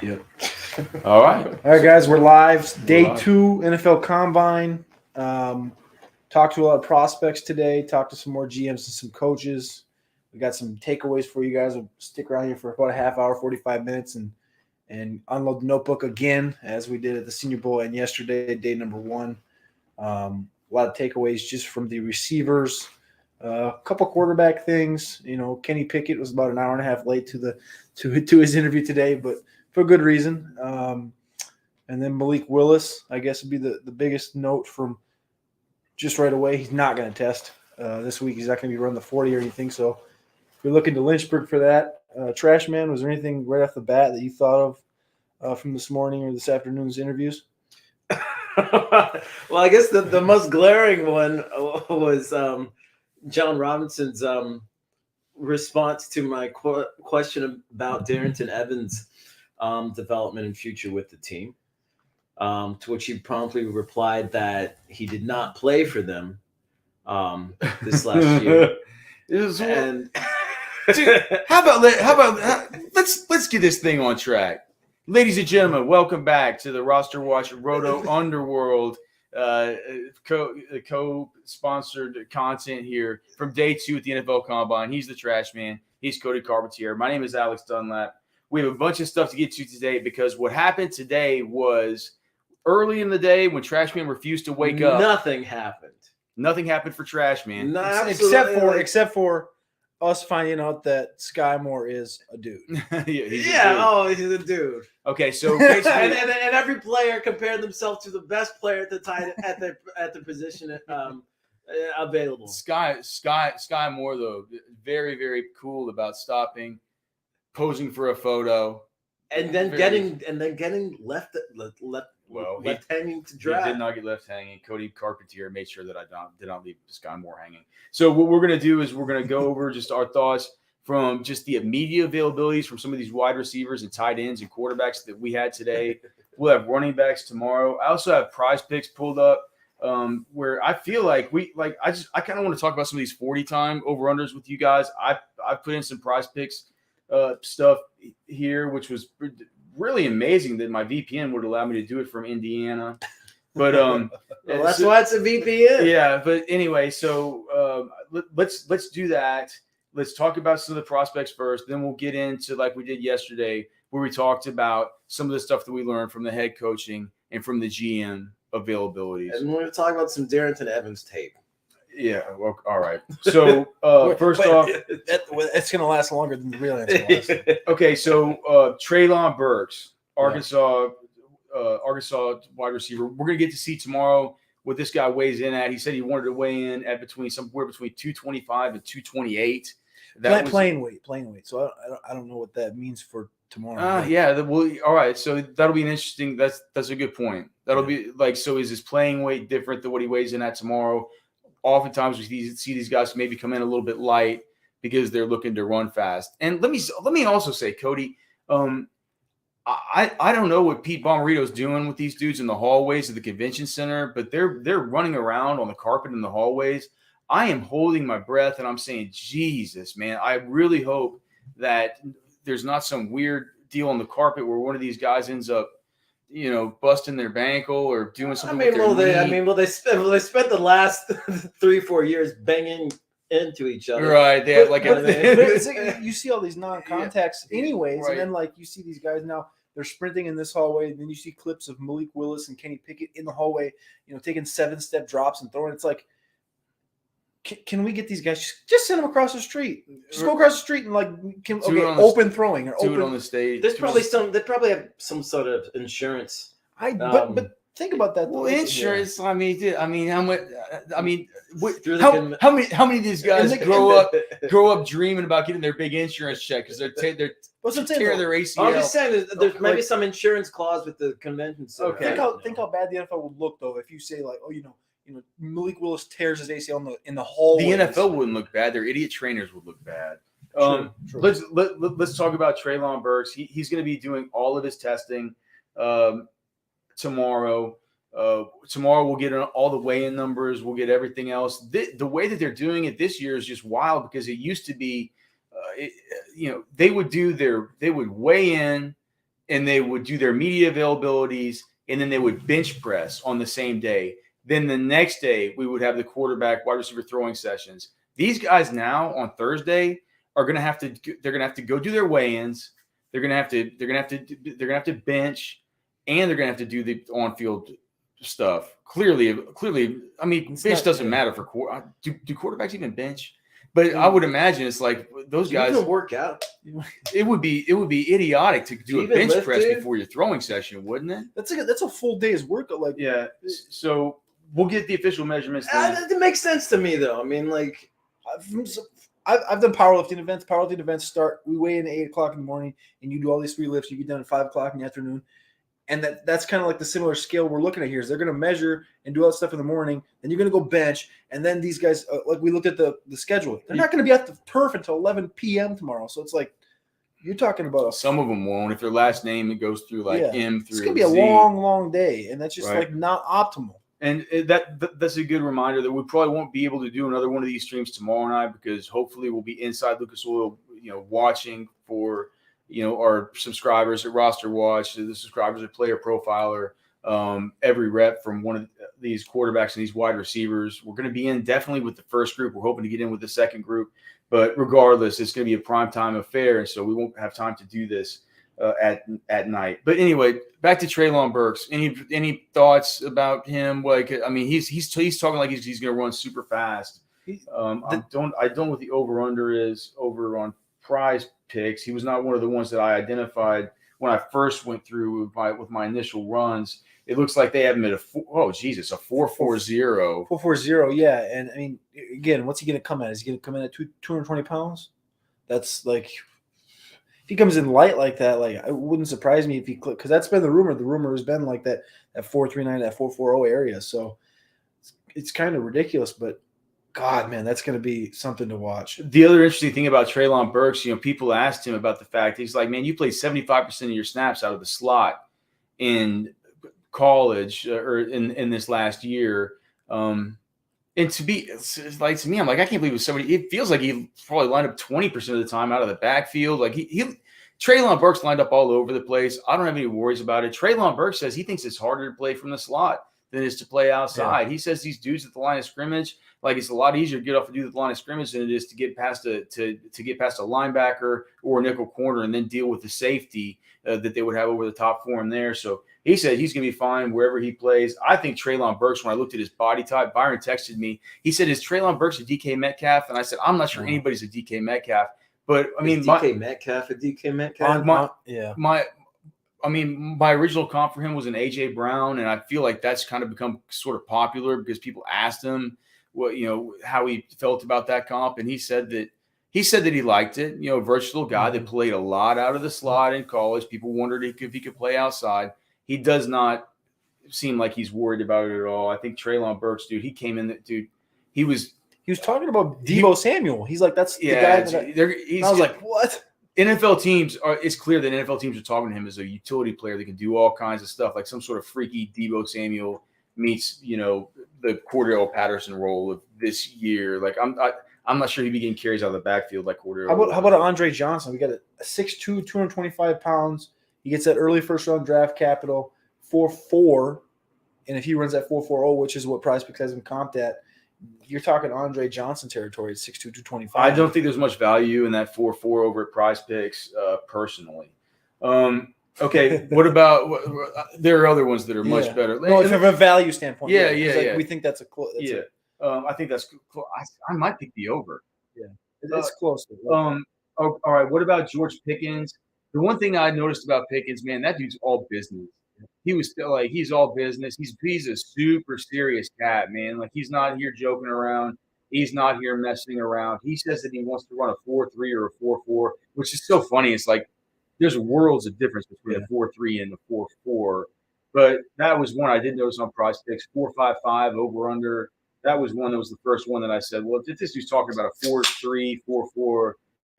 Yep. All right, guys, we're live. Day 2 NFL Combine. Talked to a lot of prospects today. Talked to some more GMs and some coaches. We got some takeaways for you guys. We'll stick around here for about a half hour, 45 minutes, and unload the notebook again as we did at the Senior Bowl and yesterday, day number 1. A lot of takeaways just from the receivers. A couple quarterback things. Kenny Pickett was about an hour and a half late to his interview today, but for good reason. And then Malik Willis, I guess, would be the biggest note from just right away. He's not going to test this week. He's not going to be running the 40 or anything. So if you're looking to Lynchburg for that, Trashman, was there anything right off the bat that you thought of from this morning or this afternoon's interviews? Well, I guess the most glaring one was John Robinson's response to my question about Darrington Evans' development and future with the team, to which he promptly replied that he did not play for them this last year. Dude, let's get this thing on track. Ladies and gentlemen, welcome back to the RosterWatch Roto Underworld co-sponsored content here from day 2 at the NFL Combine. He's the Trashman. He's Cody Carpentier. My name is Alex Dunlap. We have a bunch of stuff to get to today because what happened today was early in the day when Trashman refused to wake up. Nothing happened. Nothing happened for Trashman. Except for us finding out that Sky Moore is a dude. He's a dude. Okay, so basically, and every player compared themselves to the best player at the position available. Sky Moore, though, very, very cool about stopping, posing for a photo, and then getting left hanging to dry. He did not get left hanging. Cody Carpentier made sure that I did not leave Sky Moore hanging. So what we're going to do is we're going to go over just our thoughts from just the immediate availabilities from some of these wide receivers and tight ends and quarterbacks that we had today. We'll have running backs tomorrow. I also have prize picks pulled up where I feel like I kind of want to talk about some of these 40-time over-unders with you guys. I put in some prize picks stuff here, which was really amazing that my VPN would allow me to do it from Indiana. But well, that's why it's a VPN. Yeah, but anyway, so let's do that. Let's talk about some of the prospects first. Then we'll get into, like we did yesterday, where we talked about some of the stuff that we learned from the head coaching and from the GM availabilities. And we're going to talk about some Darrington Evans tape. Yeah, well, all right. So first off, it's going to last longer than the real answer. Okay, so Treylon Burks, Arkansas wide receiver. We're going to get to see tomorrow what this guy weighs in at. He said he wanted to weigh in at somewhere between 225 and 228. Playing weight. So I don't know what that means for tomorrow. All right. So that'll be an interesting. That's a good point. That'll be like, so is his playing weight different than what he weighs in at tomorrow? Oftentimes we see these guys maybe come in a little bit light because they're looking to run fast. And let me also say, Cody, I don't know what Pete Bomarito's doing with these dudes in the hallways of the convention center, but they're running around on the carpet in the hallways. I am holding my breath and I'm saying, Jesus, man, I really hope that there's not some weird deal on the carpet where one of these guys ends up, busting their ankle or doing something. They spent the last 3-4 years banging into each other. Right. They have you see all these non-contacts anyways, right. And then you see these guys now, they're sprinting in this hallway, and then you see clips of Malik Willis and Kenny Pickett in the hallway, taking 7-step drops and throwing. It's like, can we get these guys just send them across the street? Just go across the street and open throwing or do open it on the stage. There's probably they probably have some sort of insurance. But think about that. Well, insurance. Yeah. How many of these guys grow up dreaming about getting their big insurance check because they're tearing their ACL? I'm just saying there's maybe some insurance clause with the convention. So think how bad the NFL would look though if you say Malik Willis tears his ACL in the hallway. The NFL wouldn't look bad. Their idiot trainers would look bad. True. Let's talk about Treylon Burks. He's going to be doing all of his testing tomorrow. Tomorrow we'll get all the weigh-in numbers. We'll get everything else. The way that they're doing it this year is just wild because it used to be, they would weigh in and they would do their media availabilities, and then they would bench press on the same day. Then the next day, we would have the quarterback, wide receiver throwing sessions. These guys now on Thursday are going to have to. They're going to have to go do their weigh-ins. They're going to have to. They're going to have to bench, and they're going to have to do the on-field stuff. Clearly. I mean, bench doesn't matter for do quarterbacks even bench? But I would imagine it's like those guys. You can work out. It would be idiotic to do a bench press dude? before your throwing session, wouldn't it? That's a full day's work. Like, Yeah. So we'll get the official measurements. It makes sense to me, though. I mean, like, I've done powerlifting events. Powerlifting events start. We weigh in at 8:00 in the morning, and you do all these free lifts. You get done at 5:00 in the afternoon. And that's kind of like the similar scale we're looking at here. Is they're going to measure and do all that stuff in the morning, then you're going to go bench, and then these guys, like we looked at the schedule, they're not going to be at the turf until 11 p.m. tomorrow. So it's like you're talking about some of them won't. If their last name it goes through like M through. It's going to be a Z. long day, and that's just like not optimal. And that's a good reminder that we probably won't be able to do another one of these streams tomorrow night because hopefully we'll be inside Lucas Oil, watching for. Our subscribers at RosterWatch, the subscribers at Player Profiler, every rep from one of these quarterbacks and these wide receivers. We're going to be in definitely with the first group. We're hoping to get in with the second group. But regardless, it's going to be a primetime affair, and so we won't have time to do this at night. But anyway, back to Treylon Burks. Any thoughts about him? Like, I mean, he's talking like he's going to run super fast. I don't know what the over-under is over on Prize Picks. He was not one of the ones that I identified when I first went through with my initial runs. It looks like they have him at a 440. 440, yeah. And I mean, again, what's he going to come at? Is he going to come in at 220 pounds? That's like, if he comes in light like that, like it wouldn't surprise me if he clicked, because that's been the rumor. The rumor has been like that 439, that 440 area. So it's kind of ridiculous, but God, man, that's going to be something to watch. The other interesting thing about Treylon Burks, people asked him about the fact he's like, man, you played 75% of your snaps out of the slot in college or in this last year. And to me, I'm like, I can't believe it was 70. It feels like he probably lined up 20% of the time out of the backfield. Like Treylon Burks lined up all over the place. I don't have any worries about it. Treylon Burks says he thinks it's harder to play from the slot than it is to play outside. Yeah. He says these dudes at the line of scrimmage, like it's a lot easier to get off a dude at the line of scrimmage than it is to get past a linebacker or a nickel corner and then deal with the safety that they would have over the top for him there. So he said he's going to be fine wherever he plays. I think Treylon Burks, when I looked at his body type, Byron texted me. He said, is Treylon Burks a DK Metcalf? And I said, I'm not sure anybody's a DK Metcalf. But, I mean, DK Metcalf? My original comp for him was an A.J. Brown, and I feel like that's kind of become sort of popular because people asked him how he felt about that comp, and he said that he liked it. Versatile guy that played a lot out of the slot in college. People wondered if he could play outside. He does not seem like he's worried about it at all. I think Treylon Burks, dude, he came in, dude, he was talking about Deebo Samuel. He's like, that's the guy. I was like, what? NFL teams it's clear that NFL teams are talking to him as a utility player that can do all kinds of stuff, like some sort of freaky Deebo Samuel meets, the Cordell Patterson role of this year. Like I'm not sure he'd be getting carries out of the backfield like Cordell. How about Andre Johnson? We got a 6'2", 225 pounds. He gets that early first round draft capital, 4.4, and if he runs at 4.40, which is what Prize Picks has him comped at, you're talking Andre Johnson territory at 6'2", 225. I don't think there's much value in that 4.4 over at Prize Picks, personally. Okay, what about there are other ones that are much better. No, from a value standpoint. Yeah. We think that's I think that's close. I might pick the over. Yeah, it's close. All right, what about George Pickens? The one thing I noticed about Pickens, man, that dude's all business. He was still like, he's all business. He's a super serious cat, man. Like, he's not here joking around. He's not here messing around. He says that he wants to run a 4.3 or a 4.4, which is so funny. It's like there's worlds of difference between a 4.3 and a 4.4. But that was one I did notice on Prize Picks, 4.55 over under. That was the first one that I said, well, if this dude's talking about a 4.3, 4.4,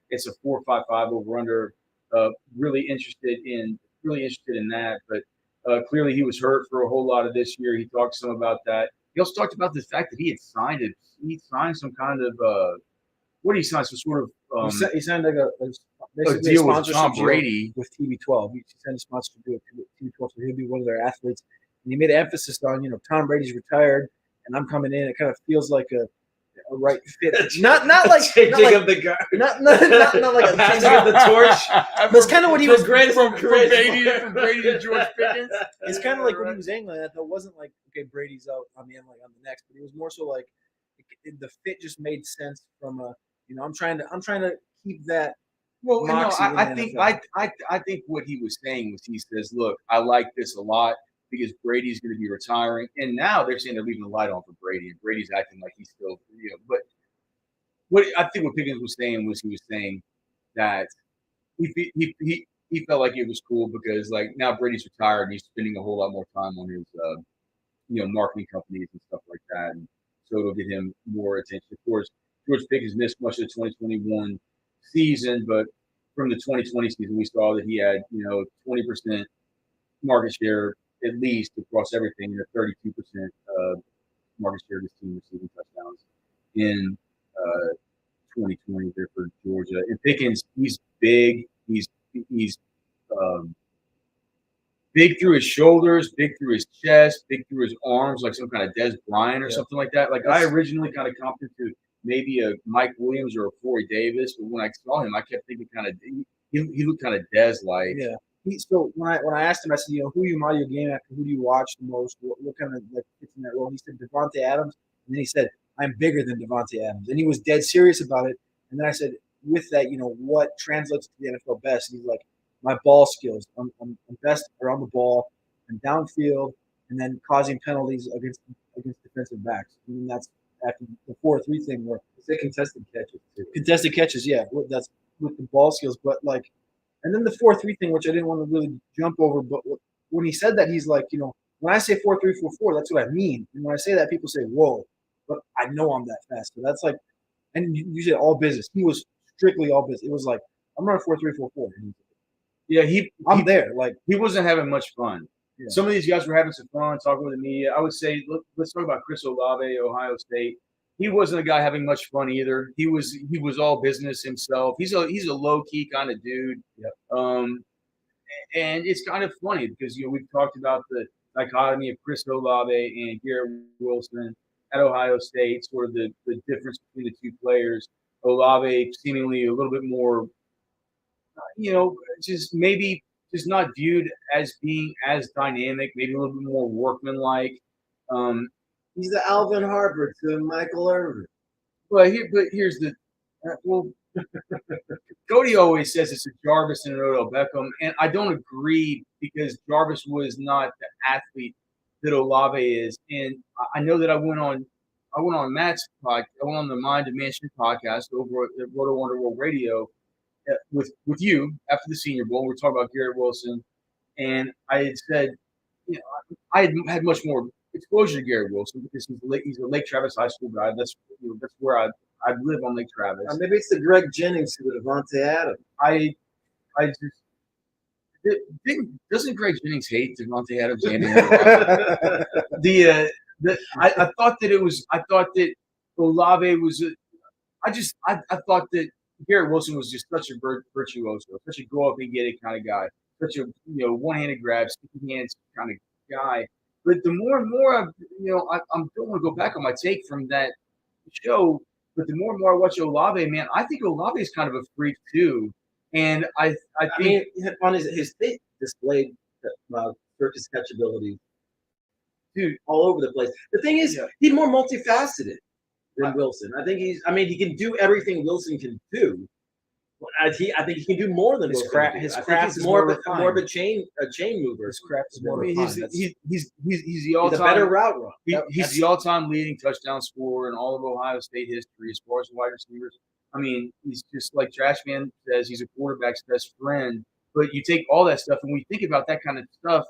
it's a 4.55 over under. Really interested in that, but clearly he was hurt for a whole lot of this year. He talked some about that. He also talked about the fact that he signed some kind of what did he sign? Some sort of he signed like basically deal with sponsorship Tom deal Brady. with TB12. He signed a sponsorship deal with TB12, so he'll be one of their athletes. And he made an emphasis on, Tom Brady's retired, and I'm coming in. It kind of feels like a right fit. Not like changing of the guard. Not like a passing of the torch. That's kind of what he was from Brady to George Pickens. It's kind of like what he was angling at. That wasn't like, okay, Brady's out on the next, but it was more so like the fit just made sense from a, I'm trying to keep that. Well, I think NFL. I think what he was saying was, he says, look, I like this a lot because Brady's going to be retiring, and now they're saying they're leaving the light on for Brady, and Brady's acting like he's still, But what I think what Pickens was saying was, he was saying that he felt like it was cool because, like, now Brady's retired and he's spending a whole lot more time on his marketing companies and stuff like that, and so it'll get him more attention. Of course, George Pickens missed much of the 2021 season, but from the 2020 season, we saw that he had 20% market share at least across everything, and a 32% market share of his team receiving touchdowns in 2020 there for Georgia. And Pickens, he's big. He's big through his shoulders, big through his chest, big through his arms, like some kind of Des Bryant or something like that. Like, I originally kind of comped him to maybe a Mike Williams or a Corey Davis, but when I saw him, I kept thinking kind of he looked kind of Des-like. Yeah. So when I asked him, I said, who are you model your game after? Who do you watch the most? What kind of fits in that role? He said Davante Adams, and then he said, I'm bigger than Davante Adams, and he was dead serious about it. And then I said, with that, what translates to the NFL best? And he's like, my ball skills. I'm best around the ball and downfield, and then causing penalties against defensive backs. I mean, that's after the 4-3 thing where It's contested catches too. Contested catches, yeah. That's with the ball skills, but like, and then the 4-3 thing, which I didn't want to really jump over, but when he said that, he's like, when I say 4-3-4-4, that's what I mean. And when I say that, people say, "Whoa," but I know I'm that fast. So that's like, and you said all business. He was strictly all business. It was like, I'm running 4-3-4-4. Yeah, I'm there. Like, he wasn't having much fun. Yeah. Some of these guys were having some fun talking with the media. I would say, let's talk about Chris Olave, Ohio State. He wasn't a guy having much fun either. He was all business himself. He's a low key kind of dude. Yep. And it's kind of funny because we've talked about the dichotomy of Chris Olave and Garrett Wilson at Ohio State, sort of the difference between the two players. Olave seemingly a little bit more, just not viewed as being as dynamic, maybe a little bit more workmanlike. He's the Alvin Harper to Michael Irvin. But here's the Cody always says it's a Jarvis and an Odell Beckham, and I don't agree because Jarvis was not the athlete that Olave is. And I know that I went on Matt's podcast. I went on the Mind Dimension podcast over at Roto Underworld Radio with you after the Senior Bowl. We were talking about Garrett Wilson, and I had said, I had much more exposure to Garrett Wilson because he's a Lake Travis High School guy. That's where I live on Lake Travis. Maybe it's the Greg Jennings to the Davante Adams. I just doesn't Greg Jennings hate Davante Adams? I thought that Olave was I thought that Garrett Wilson was just such a virtuoso, such a go up and get it kind of guy, such a one-handed grab, sticky hands kind of guy. But the more and more I don't want to go back on my take from that show. But the more and more I watch Olave, man, I think Olave is kind of a freak too. And I think on his tape displayed circus catch ability, dude, all over the place. The thing is, he's more multifaceted than Wilson. I think he can do everything Wilson can do. I think he can do more than his craft. His craft is more of a chain mover. His craft is more refined. He's the all-time. He's a better route runner. He's the all-time leading touchdown scorer in all of Ohio State history as far as wide receivers. I mean, he's just like Trashman says, he's a quarterback's best friend. But you take all that stuff, and when you think about that kind of stuff,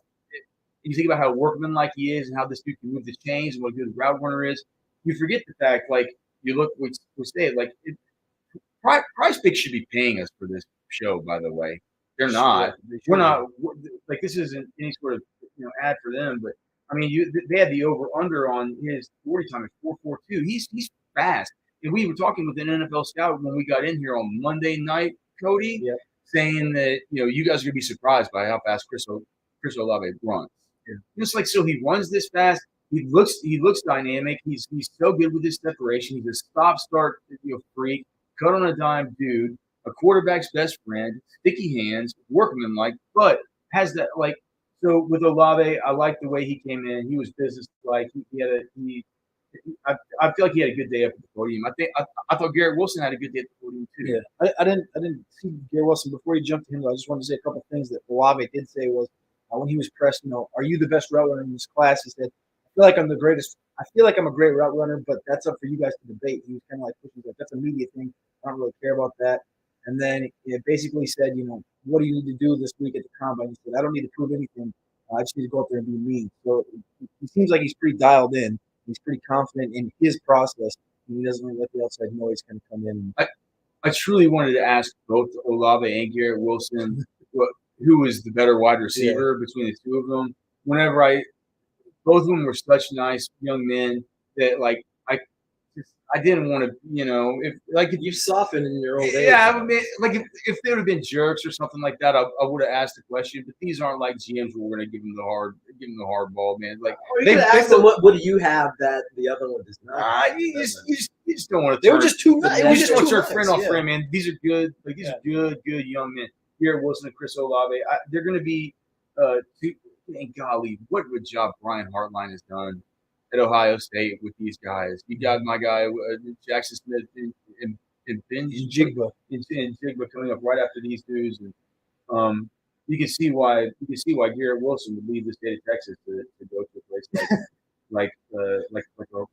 you think about how workmanlike he is and how this dude can move the chains and what a good route runner is. You forget the fact, like, you look, we say it, like, Prize Picks should be paying us for this show, by the way. They're not. We're not. Like, this isn't any sort of ad for them. But I mean, they had the over/under on his 40 time at 4.42. He's fast. And we were talking with an NFL scout when we got in here on Monday night, Cody. Yeah. saying that you guys are gonna be surprised by how fast Chris Olave runs. Yeah. Just like so, he runs this fast. He looks dynamic. He's so good with his separation. He's a stop-start freak, cut on a dime dude, a quarterback's best friend, sticky hands, workmanlike, but has that so with Olave, I like the way he came in. He was business-like. I feel like he had a good day up at the podium. I thought Garrett Wilson had a good day at the podium too. Yeah, I didn't see Garrett Wilson before you jumped to him. I just wanted to say a couple of things that Olave did say was when he was pressed. Are you the best route runner in this class? He said, "I feel like I'm the greatest. I feel like I'm a great route runner, but that's up for you guys to debate." He was kind of like pushing like that's a media thing. I don't really care about that. And then it basically said, what do you need to do this week at the combine? He said, I don't need to prove anything. I just need to go up there and be me. So he seems like he's pretty dialed in. He's pretty confident in his process. And he doesn't really let the outside noise kind of come in. I truly wanted to ask both Olave and Garrett Wilson who was the better wide receiver between the two of them. Both of them were such nice young men that I didn't want to, if you softened in your old age. Yeah, I mean, if they would have been jerks or something like that, I would have asked the question. But these aren't like GMs where we're going to give them the hard ball, man. They asked them, what do you have that the other one does not? You just don't want to. They were just too nice. You just want to turn friend off friend, man. These are good. These are good young men. Garrett Wilson and Chris Olave. They're going to be. And golly, what a job Brian Hartline has done at Ohio State with these guys. You got my guy Jackson Smith and Ben Jigba coming up right after these dudes, and you can see why Garrett Wilson would leave the state of Texas to go to a place like Ohio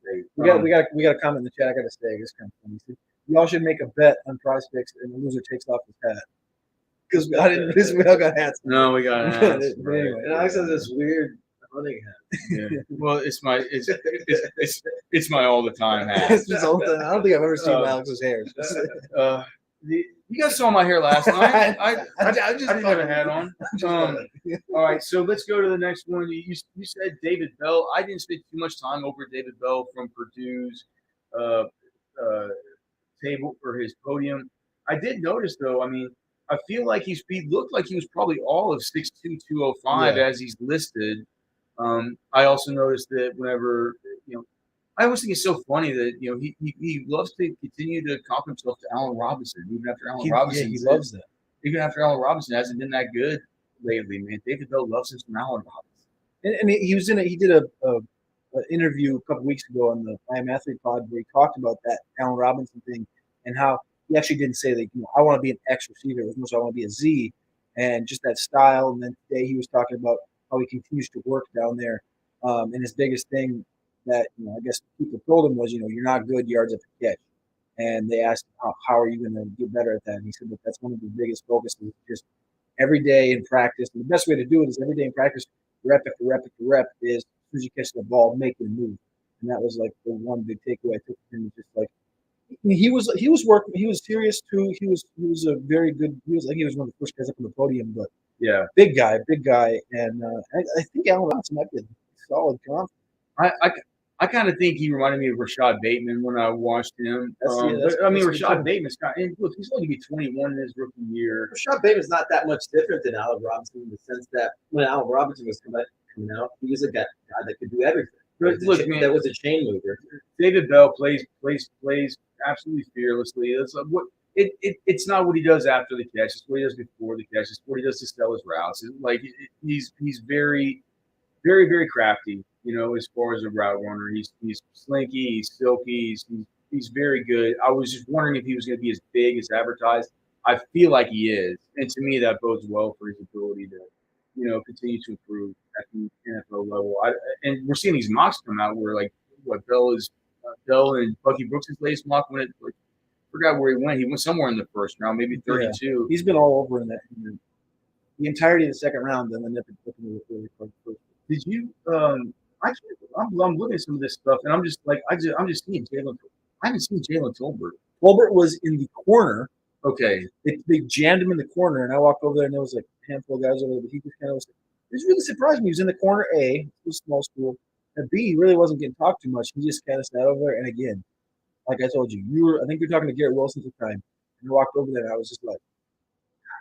State. We got a comment in the chat. I got to say it's kind of funny. Y'all should make a bet on Prize Picks, and the loser takes off his hat. Because we all got hats. No, we got hats. But anyway, and Alex has this weird hunting hat. Yeah. Well, it's my all the time hat. I don't think I've ever seen Alex's hair. You guys saw my hair last night. I didn't have a hat on. All right, so let's go to the next one. You said David Bell. I didn't spend too much time over David Bell from Purdue's table or his podium. I did notice though. I mean, I feel like he looked like he was probably all of 6'2", 205 as he's listed. I also noticed that whenever I always think it's so funny that he loves to continue to comp himself to Allen Robinson, even after Allen Robinson. He loves that. Even after Allen Robinson hasn't been that good lately, man. David Bell loves him some Allen Robinson. And he did an interview a couple weeks ago on the I Am Athlete pod where he talked about that Allen Robinson thing and how he actually didn't say that I want to be an X receiver as much as I want to be a Z, and just that style. And then today he was talking about how he continues to work down there. And his biggest thing that I guess people told him was, you're not good yards at the catch. And they asked how are you going to get better at that? And he said that's one of the biggest focuses, just every day in practice. And the best way to do it is every day in practice, rep after rep after rep, is as soon as you catch the ball, make it move. And that was like the one big takeaway I took from him. Just like he was working. He was serious too. He was a very good. He was one of the first guys up on the podium. But yeah, big guy, and I think Allen Robinson might be a solid comp. I kind of think he reminded me of Rashad Bateman when I watched him. Rashad Bateman's look, he's going to be 21 in his rookie year. Rashad Bateman's not that much different than Allen Robinson in the sense that when Allen Robinson was coming out, he was a guy that could do everything. Look, man, that was a chain mover. David Bell plays absolutely fearlessly. It's not what he does after the catch. It's what he does before the catch. It's what he does to sell his routes. He's very, very, very crafty. As far as a route runner, he's slinky, he's silky, he's very good. I was just wondering if he was going to be as big as advertised. I feel like he is, and to me that bodes well for his ability to, continue to improve at the NFL level. And we're seeing these mocks come out where Bell and Bucky Brooks' latest mock went. Forgot where he went. He went somewhere in the first round, maybe 32. Yeah. He's been all over in that the entirety of the second round, and then the first. Did you? I'm looking at some of this stuff, and I'm just seeing Jalen. I haven't seen Jalen Tolbert. Tolbert was in the corner. Okay. They jammed him in the corner, and I walked over there, and there was like a handful of guys over there, but he just kind of was. It really surprised me. He was in the corner A, it was a small school. At B, he really wasn't getting talked too much. He just kind of sat over there, and again, like I told you, I think you're talking to Garrett Wilson at the time, and I walked over there, and I was just like,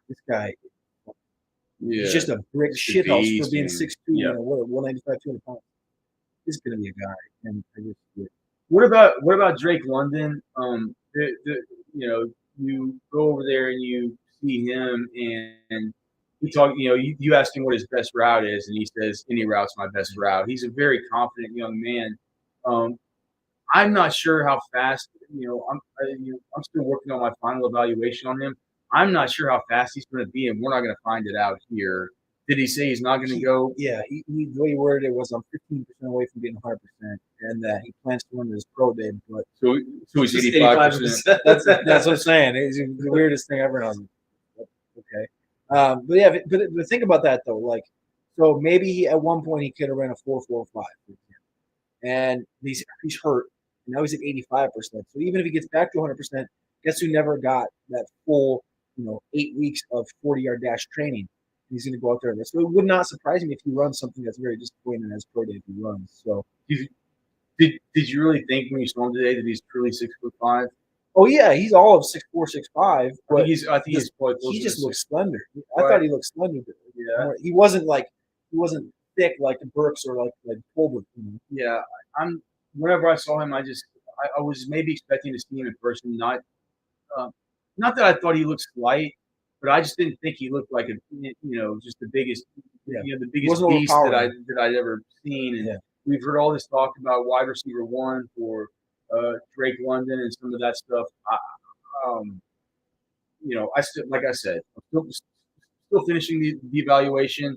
This guy, Yeah. he's just a brick Just a shithouse beast, for being man. 6'2", Yeah. 195, 200 pounds. This is gonna be a guy, and I just What about Drake London? You go over there and you see him, and he talk. You ask him what his best route is, and he says any route's my best route. He's a very confident young man. I'm not sure how fast. I'm still working on my final evaluation on him. I'm not sure how fast he's going to be, and we're not going to find it out here. Did he say he's not going to go? Yeah, the way he worded it was, I'm 15% away from getting 100%, and that he plans to run his pro day. But So he's 85%. that's what I'm saying. It's the weirdest thing ever. Okay, but think about that though. Like, so maybe at one point he could have ran a 4.45, and he's hurt. Now he's at 85%. So even if he gets back to 100%, guess who never got that full 8 weeks of 40-yard dash training? He's going to go out there. So it would not surprise me if he runs something that's very disappointing as pro day if he runs. So Did you really think when you saw him today that he's truly 6'5"? oh yeah, he's all of 6'4", 6'5". But I think he's probably closer he just to looks slender. I Right. thought he looked slender. Yeah. He wasn't thick like Burks or like Colbert. Yeah, whenever I saw him, I was maybe expecting to see him in person. Not that I thought he looked slight, but I just didn't think he looked like just the biggest, the biggest Wasn't beast overpowering. that I'd ever seen. And Yeah. we've heard all this talk about wide receiver one for Drake London and some of that stuff. I still, like I said, I'm still finishing the evaluation.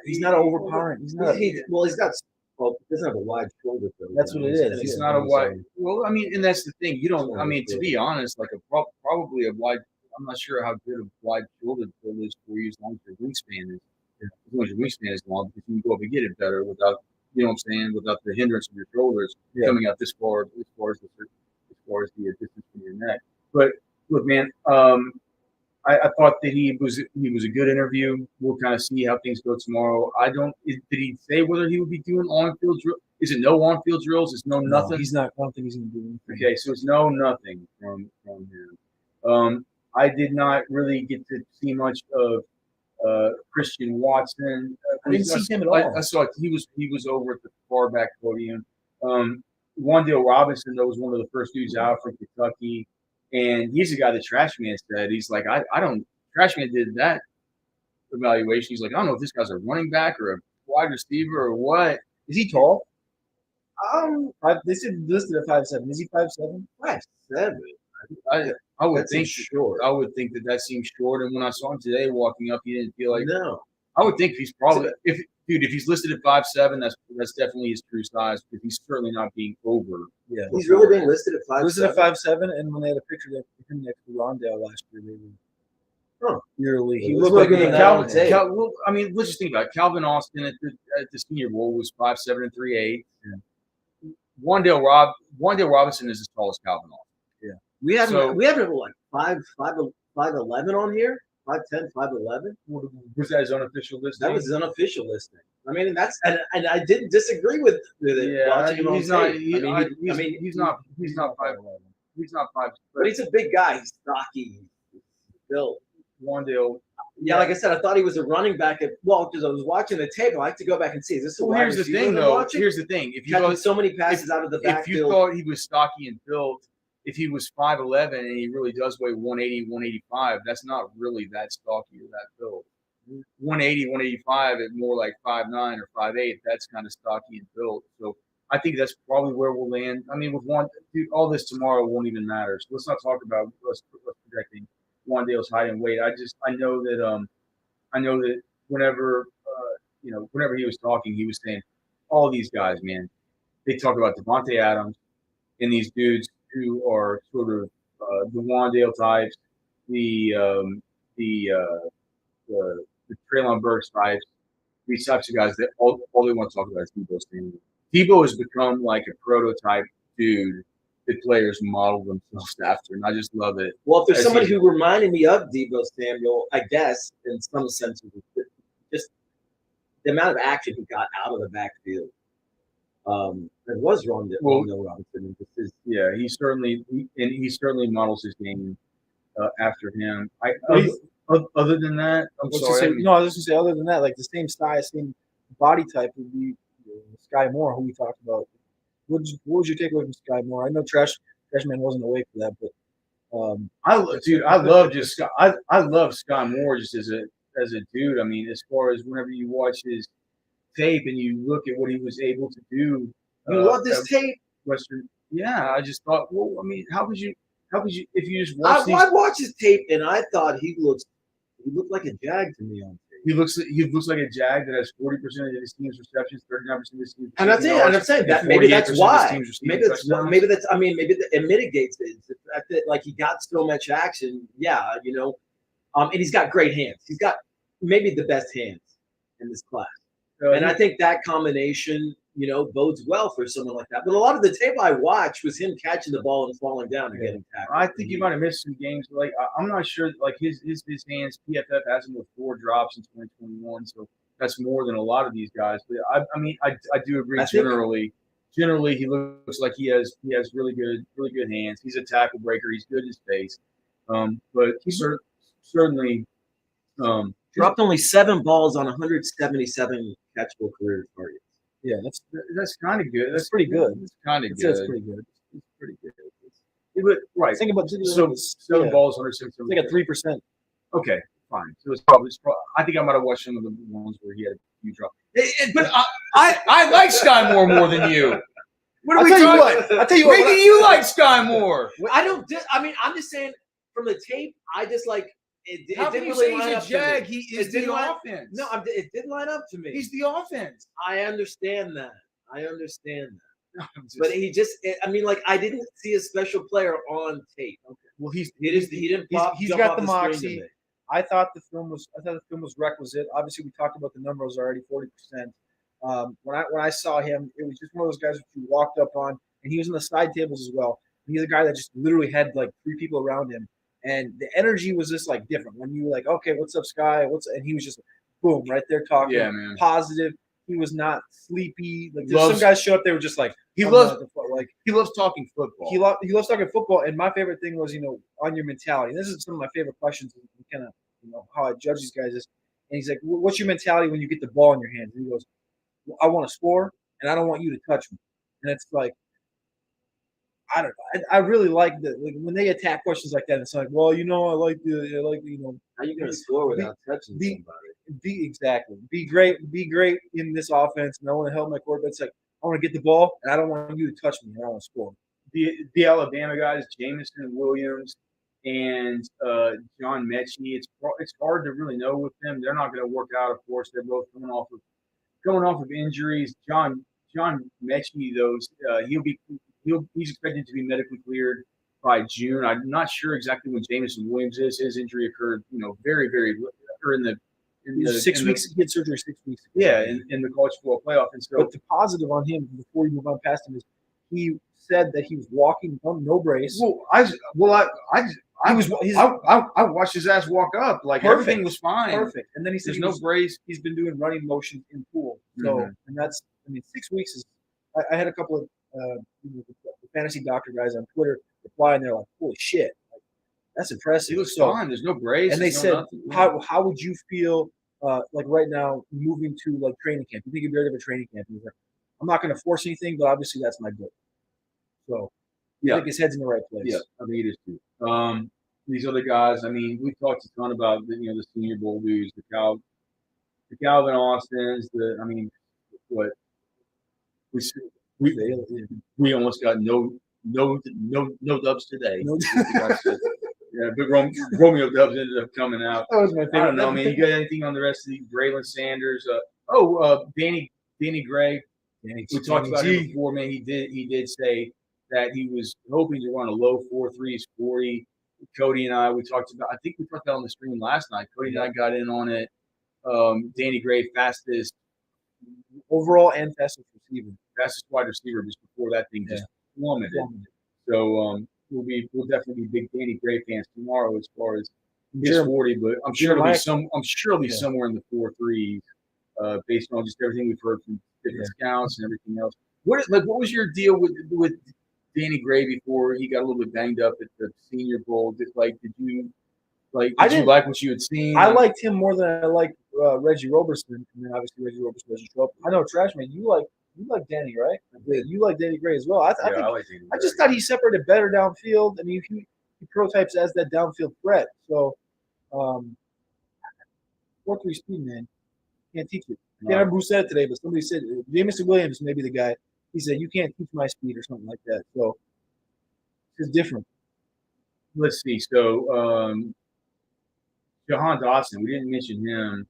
He's not overpowering. He's not. He doesn't have a wide shoulder. That's what it is. It's not a wide. Well, I mean, and that's the thing. You don't. I mean, to be honest, like probably a wide. I'm not sure how good a wide shoulder field is for you as long as your wingspan is. As long as your wingspan is long, because you can go up and get it better without, what I'm saying, without the hindrance of your shoulders coming out this far as the distance from your neck. But look, man, I thought that he was a good interview. We'll kind of see how things go tomorrow. Did he say whether he would be doing on-field drill? Is it no on-field drills? Is no nothing? No, he's not. I don't think he's going to do anything. Okay, so it's no nothing from him. I did not really get to see much of Christian Watson. I didn't see him at all. I saw he was over at the far back podium. Wandale Robinson, that was one of the first dudes out from Kentucky. And he's the guy that Trashman said. He's like, Trashman did that evaluation. He's like, I don't know if this guy's a running back or a wide receiver or what. Is he tall? They said listed at 5'7". Is he 5'7"? 5'7". I would That think seems short. I would think that seems short. And when I saw him today walking up, he didn't feel like. No. I would think he's probably if he's listed at 5'7", that's definitely his true size, because he's certainly not being over. Yeah, He's really being listed at 5'7". listed at 5'7", and when they had a picture of him next to Rondale last year, they were yearly. He looked like Well, I mean, let's just think about it. Calvin Austin at the Senior Bowl was 5'7" and 3'8". Yeah. Wandale Robinson is as tall as Calvin Austin. Yeah, we have like 5'11" on here. 5'10", 5'11". Was that his unofficial listing? That was his unofficial listing. I mean, and I didn't disagree with it. Yeah, he's not. He's not 5'11". He's not 5'. But he's a big guy. He's stocky. He's built. Wandale. Yeah, like I said, I thought he was a running back because I was watching the tape. I like to go back and see. Is this a wide here's the receiver thing, I'm though. watching? Here's the thing. If you catching so many passes out of the backfield. If you thought he was stocky and built, if he was 5'11" and he really does weigh 180, 185, that's not really that stocky or that built. 180, 185 at more like 5'9" or 5'8", that's kind of stocky and built. So I think that's probably where we'll land. I mean, all this tomorrow won't even matter. So let's not talk about us projecting Wandale's height and weight. I know that whenever he was talking, he was saying all these guys, man, they talk about Devontae Adams and these dudes who are sort of the Wandale types, the Treylon Burks types, these types of guys that all they want to talk about is Deebo Samuel. Deebo has become like a prototype dude that players model themselves after, and I just love it. Well, if there's somebody who reminded me of Deebo Samuel, I guess in some sense, just the amount of action he got out of the backfield. It was Rondale Robinson. He certainly models his game after him. Other than that, I'm I was sorry. gonna say, no, I was just gonna say, other than that, like the same size, same body type would be Sky Moore, who we talked about. What was your takeaway from Sky Moore? I know Trashman wasn't awake for that, but I love just Scott. I love Scott Moore just as a dude. I mean, as far as whenever you watch his tape and you look at what he was able to do. You love this tape? Western. Yeah, I just thought, well, I mean, how could you if you just watch I watched his tape and I thought he looked like a Jag to me on tape. He looks like a Jag that has 40% of his team's receptions, 39% of his team's and I'm saying that maybe that's why. Maybe it mitigates it. The fact that like he got so much action, and he's got great hands. He's got maybe the best hands in this class. And I think that combination, bodes well for someone like that. But a lot of the tape I watched was him catching the ball and falling down and getting tackled. I think he might have missed some games. Like I'm not sure. Like his hands, PFF has him with 4 drops in 2021, so that's more than a lot of these guys. But I mean, I do agree. Generally, he looks like he has really good hands. He's a tackle breaker. He's good in space. But he certainly. Dropped only 7 balls on 177 catchable career targets. Yeah, that's kind of good. That's pretty good. It's kind of good. That's pretty good. It's pretty good. But, right. Think about 7 balls, 160. It's like a 3%. Okay, fine. So it's probably. I think I might have watched some of the ones where he had a few drops. But I like Sky Moore more than you. What are we talking? I'll tell you what. Maybe you like Sky Moore. I don't. I mean, I'm just saying from the tape. I just like. It How didn't can you really say line he's up a Jag? to me. He is the offense. No, it didn't line up to me. He's the offense. I understand that. But he just. I mean, like I didn't see a special player on tape. Okay. Well, he didn't pop. He's got the moxie. I thought the film was requisite. Obviously, we talked about the numbers already, 40%. When I saw him, it was just one of those guys that you walked up on, and he was in the side tables as well. He's a guy that just literally had like 3 people around him. And the energy was just like different when you were like, okay, what's up, Sky? And he was just boom, right there talking, positive. He was not sleepy. Like some guys show up, they were just like he loves talking football. He loves talking football. And my favorite thing was, on your mentality. And this is some of my favorite questions, kind of how I judge these guys is. And he's like, what's your mentality when you get the ball in your hands? And he goes, well, I want to score, and I don't want you to touch me. And it's like, I don't know. I really like when they attack questions like that. It's like, well, I like. How you gonna score without touching somebody? Be great in this offense, and I want to help my quarterback. It's like I want to get the ball, and I don't want you to touch me, and I want to score. The Alabama guys, Jameson Williams and John Mechie. It's hard to really know with them. They're not going to work out. Of course, they're both coming off of injuries. John Mechie, he's expected to be medically cleared by June. I'm not sure exactly when Jameson Williams is. His injury occurred, very, very in the 6 weeks. He had surgery 6 weeks ago. Yeah, in the college football playoff. And so, but the positive on him before you move on past him is he said that he was walking no brace. I watched his ass walk up. Like everything was fine. Perfect. And then he said there's no brace. He's been doing running motions in pool. So and that's 6 weeks is. I had a couple of the fantasy doctor guys on Twitter reply, and they're like, "Holy shit, that's impressive." He looks fine. There's no brace. And they said, "How would you feel like right now moving to like training camp? You think you'd be ready for training camp?" And he's like, "I'm not going to force anything, but obviously that's my goal." So I think his head's in the right place. Yeah, I think it is too. These other guys, I mean, we talked a ton about the Senior Bowl dudes, the Calvin Austins. We almost got no dubs today. Yeah, but Romeo Dubs ended up coming out. That was my favorite. I don't know, man. You got anything on the rest of these? Braylon Sanders. Danny Gray. We talked about him before, man. He did say that he was hoping to run a low 4.3s 40. Cody and I, we talked about on the stream last night. Cody and I got in on it. Danny Gray, fastest overall and fastest wide receiver just before that thing just plummeted. So we'll definitely be big Danny Gray fans tomorrow as far as his 40, but I'm sure it'll be somewhere in the 4.3s, based on just everything we've heard from different scouts and everything else. What was your deal with Danny Gray before he got a little bit banged up at the Senior Bowl? Did you Like, I did you didn't- like what you had seen? I liked him more than I liked Reggie Roberson, and then obviously Reggie Roberson doesn't show up. I know Trashman, you like Danny, right? You like Danny Gray as well. I think I like Danny I Gray. just thought he separated better downfield. I mean, he prototypes as that downfield threat. So, 4.3 speed, man, can't teach it. I can't remember who said it today, but somebody said Jameson Williams may be the guy. He said you can't teach my speed or something like that. So it's different. Let's see. So, Jahan Dotson, we didn't mention him.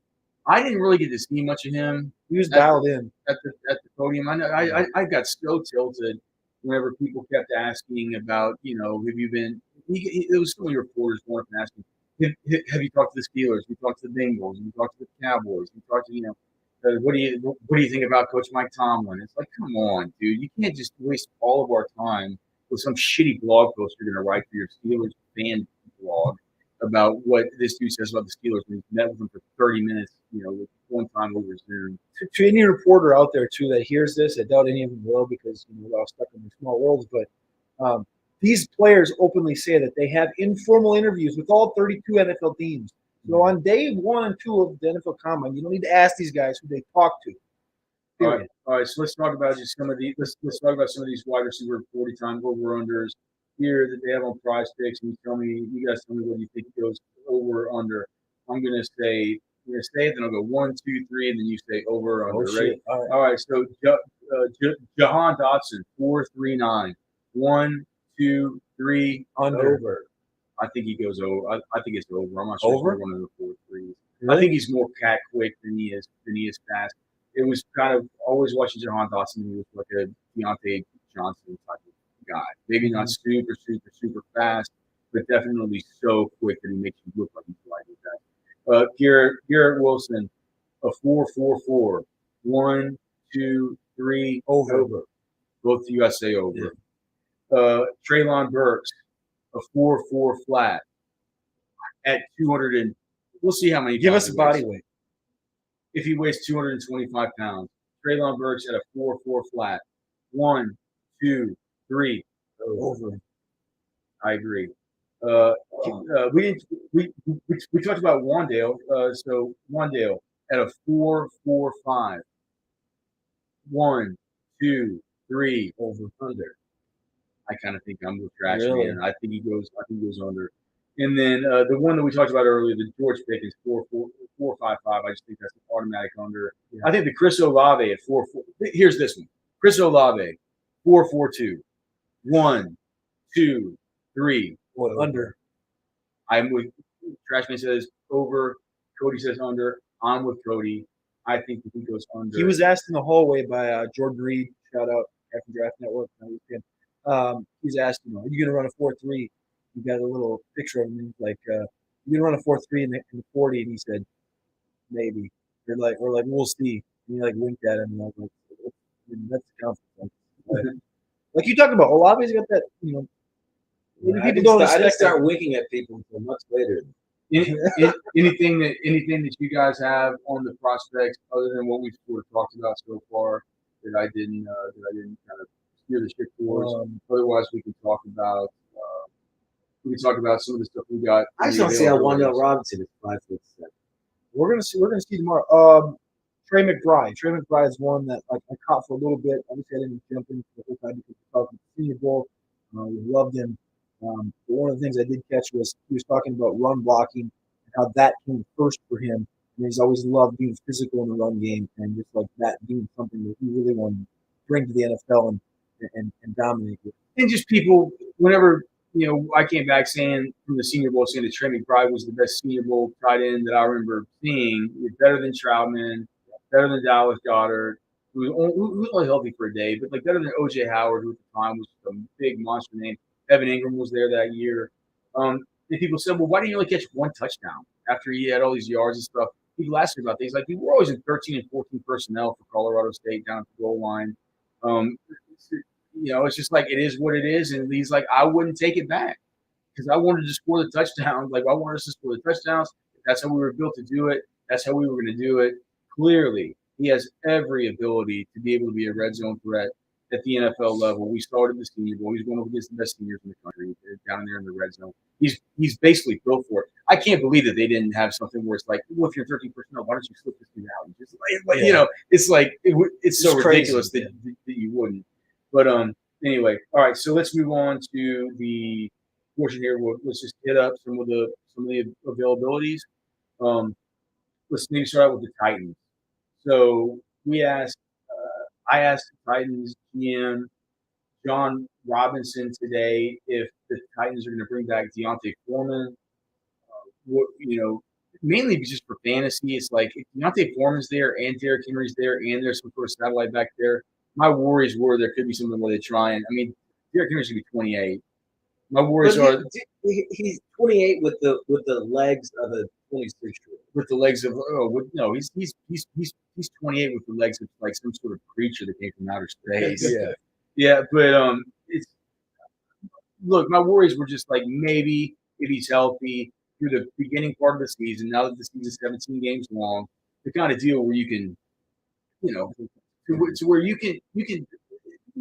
I didn't really get to see much of him He was dialed in. at the podium. I know I got so tilted whenever people kept asking about, you know, have you been? It was so many reporters going up and asking, have you talked to the Steelers? Have you talked to the Bengals? Have you talked to the Cowboys? Have you talked to, you know, what do you think about Coach Mike Tomlin? It's like, come on, dude, you can't just waste all of our time with some shitty blog post you're going to write for your Steelers fan blog about what this dude says about the Steelers when he's met with them for 30 minutes, you know, one time over Zoom. To any reporter out there too that hears this, I doubt any of them will because we're all stuck in these small worlds. But these players openly say that they have informal interviews with all 32 NFL teams. So on day 1 and 2 of the NFL Combine, you don't need to ask these guys who they talk to. All right. So let's talk about just some of the let's talk about some of these wide receiver 40 times over unders here that they have on Prize Picks. And you guys tell me what you think goes over or under. I'm gonna say it, then I'll go 1, 2, 3, and then you say over or under. Right? All right. So Jahan Dotson 4.39. 1, 2, 3 Under. I think he goes over. I think it's over. I'm not sure Over? if one of the 4 threes. Really? I think he's more cat quick than he is fast. It was kind of always watching Jahan Dotson. He was like a Deontay Johnson type of guy. Maybe not super fast, but definitely so quick that he makes you look like he's like that. Garrett Wilson, a 4.44. 1, 2, 3 over. Both of you guys say over. Treylon Burks, a 4.4 flat at 200 and we'll see how many. Give us a body weight. If he weighs 225 pounds, Treylon Burks at a 4.4 flat. 1, 2, 3 over. I agree. We talked about Wandale. So Wandale at a 4.45. 1, 2, 3 over under. I kind of think I'm with Trashman. Really? I think he goes under. And then the one that we talked about earlier, the George Pickens 4.55. I just think that's an automatic under. Yeah. I think the Chris Olave at 4.4. Here's this one. Chris Olave 4.42. 1, 2, 3 under. I'm with Trashman says over. Cody says under. I'm with Cody. I think he goes under. He was asked in the hallway by Jordan Reed. Shout out After Draft Network. He's asked, are you going to run a 4.3? You got a little picture of him. He's like, you're going to run a 4.3 in the 40, and he said, maybe. Or like, we'll see. And he like winked at him, and I was like, that's the confidence. Like you talked about, Olave's got that, I didn't start winking at people until much later. Anything that you guys have on the prospects other than what we've sort of talked about so far that I didn't kind of steer the ship towards. Otherwise, we can talk about some of the stuff we got. I just don't see how Wandale Robinson is 5'7". We're gonna see tomorrow. Trey Mcbride. Trey McBride is one that I caught for a little bit. Obviously, I didn't jump in the whole time because of the Senior Bowl. We loved him. But one of the things I did catch was he was talking about run blocking and how that came first for him. And he's always loved being physical in the run game and just like that being something that he really wanted to bring to the NFL and dominate with. And just people, whenever I came back saying from the Senior Bowl saying that Trey McBride was the best Senior Bowl tight end that I remember seeing. He was better than Troutman, better than Dallas Goedert, who was only healthy for a day, but like better than O.J. Howard, who at the time was a big monster name. Evan Ingram was there that year. And people said, well, why didn't you only catch one touchdown after he had all these yards and stuff? People asked me about things like we were always in 13 and 14 personnel for Colorado State down at the goal line. It's just like it is what it is. And he's like, I wouldn't take it back because I wanted to score the touchdown. Like I wanted us to score the touchdowns. That's how we were built to do it. That's how we were going to do it. Clearly, he has every ability to be able to be a red zone threat. at the NFL level. We started the Senior Bowl. He's going up against the best seniors in the country down there in the red zone. He's basically built for it. I can't believe that they didn't have something where it's like, well, if you're 13 personnel, why don't you slip this dude out? And just it's like it's so ridiculous that you wouldn't. But anyway, all right. So let's move on to the portion here. Let's just hit up some of the availabilities. Let's maybe start out with the Titans. So I asked the Titans GM John Robinson today if the Titans are going to bring back Deontay Foreman. Mainly just for fantasy. It's like if Deontay Foreman's there and Derrick Henry's there and there's some sort of satellite back there, my worries were there could be something where they try and Derrick Henry's going to be 28. My worries are he's 28 with the legs of a 26-year-old. With the legs of he's 28 with the legs of like some sort of creature that came from outer space. Yeah, but look, my worries were just like maybe if he's healthy through the beginning part of the season. Now that the season's 17 games long, the kind of deal where you can, to where you can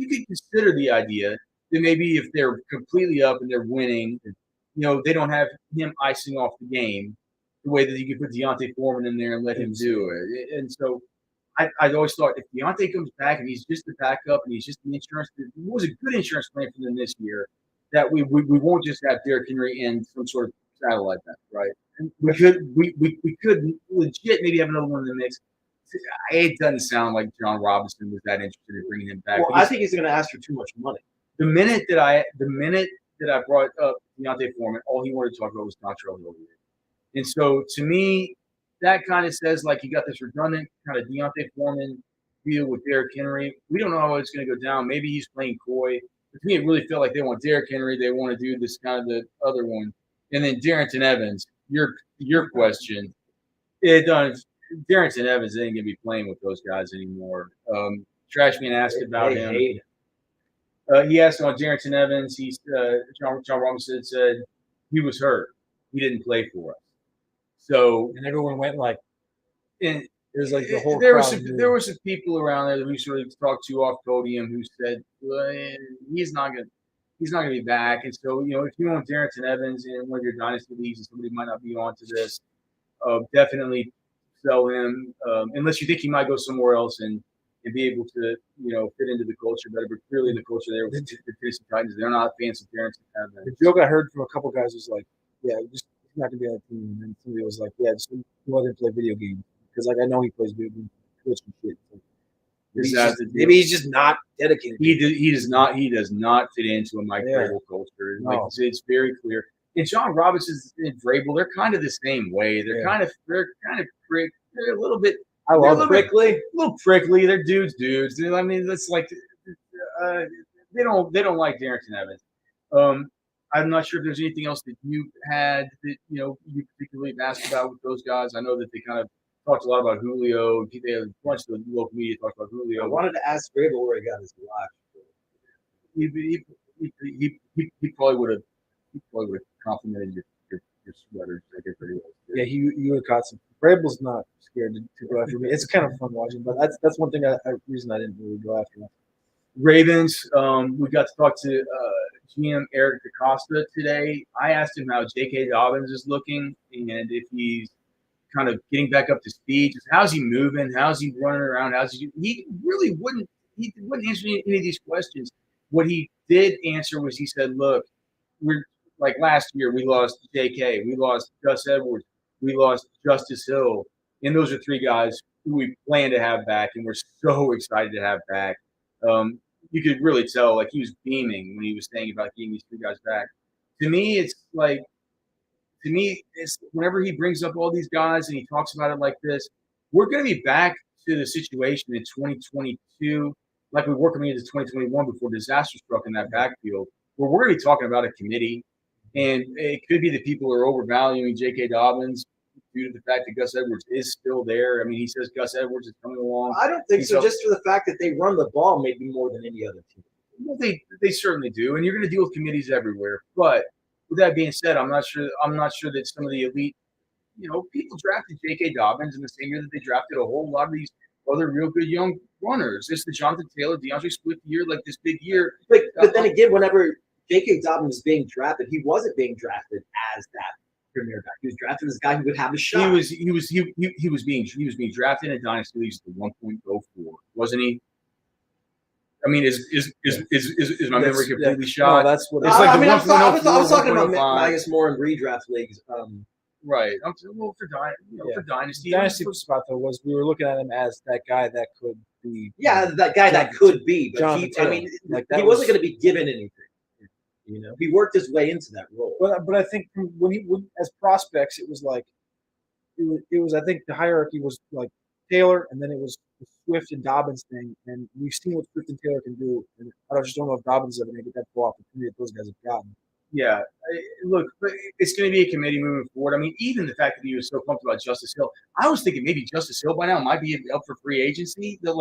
consider the idea that maybe if they're completely up and they're winning, they don't have him icing off the game the way that you could put Deontay Foreman in there and let him do it. And so I always thought if Deontay comes back and he's just the backup and he's just the insurance, it was a good insurance plan for them this year, that we won't just have Derrick Henry in some sort of satellite back, right? And we could legit maybe have another one in the mix. It doesn't sound like John Robinson was that interested in bringing him back. Well, I think he's going to ask for too much money. The minute that I brought up Deontay Foreman, all he wanted to talk about was Dontrell Hilliard. And so to me, that kind of says like you got this redundant kind of Deontay Foreman deal with Derrick Henry. We don't know how it's going to go down. Maybe he's playing coy. But to me, it really felt like they want Derrick Henry. They want to do this kind of the other one. And then Darrington Evans, your question, Darrington Evans ain't going to be playing with those guys anymore. Trashman asked about him. He asked on Jameson Williams. John Robinson said he was hurt. He didn't play for us. So and everyone went like, and there's like the whole. There were some people around there who sort of talked to off podium who said he's not gonna be back. And so if you want Darrington Evans in one of your dynasty leagues and somebody might not be on to this, definitely sell him unless you think he might go somewhere else and be able to, fit into the culture better. But clearly the culture there with the Tennessee Titans, they're not fans of Darrington Evans. The joke I heard from a couple guys was like, yeah, he's not going to be on the team. And then somebody was like, yeah, just let him play video games. Because, I know he plays video games, Twitch and shit. Maybe he's just not dedicated. He does not fit into a Mike Vrabel culture. No. It's very clear. And John Robinson and Vrabel, they're kind of the same way. They're kind of they're a little bit. I love prickly. A little prickly. They're dudes. That's like they don't like Darrington Evans. I'm not sure if there's anything else that you had that you particularly asked about with those guys. I know that they kind of talked a lot about Julio. They had a bunch of the local media talked about Julio. I wanted to ask Vrabel where he got his watch. He probably would have complimented your sweater. Yeah, you would have caught some. Vrabel's not scared to go after me. It's kind of fun watching, but that's one thing reason I didn't really go after him. Ravens, we got to talk to GM Eric DaCosta today. I asked him how J.K. Dobbins is looking and if he's kind of getting back up to speed. Just how's he moving? How's he running around? He really wouldn't answer any of these questions. What he did answer was he said, look, we're like last year we lost J.K., we lost Gus Edwards, we lost Justice Hill, and those are three guys who we plan to have back, and we're so excited to have back. You could really tell, like, he was beaming when he was saying about getting these three guys back. To me, it's whenever he brings up all these guys and he talks about it like this, we're going to be back to the situation in 2022, like we were coming into 2021 before disaster struck in that backfield, where we're going to be talking about a committee, and it could be that people are overvaluing J.K. Dobbins due to the fact that Gus Edwards is still there. I mean, he says Gus Edwards is coming along. I don't think so, just for the fact that they run the ball maybe more than any other team. Well, they certainly do, and you're going to deal with committees everywhere. But with that being said, I'm not sure that some of the elite, people drafted J.K. Dobbins in the same year that they drafted a whole lot of these other real good young runners. It's the Jonathan Taylor, DeAndre Swift year, like this big year. But then again, whenever J.K. Dobbins was being drafted, he wasn't being drafted as that premier back. He was drafted as a guy who would have a shot. He was being drafted in Dynasty leagues at 1.04, wasn't he? I mean, is my memory completely shot? No, that's what it's like. I was talking about Magus Moore in redraft leagues. Right. For Dynasty. Dynasty spot though was we were looking at him as that guy that could be. Yeah, that guy that could be, but he wasn't going to be given anything. You know, he worked his way into that role. But I think when as prospects, it was like it was. I think the hierarchy was like Taylor, and then it was the Swift and Dobbins thing, and we've seen what Swift and Taylor can do. And I just don't know if Dobbins is ever going to get that full opportunity that those guys have gotten. Yeah, look, it's going to be a committee moving forward. I mean, even the fact that he was so pumped about Justice Hill, I was thinking maybe Justice Hill by now might be up for free agency. That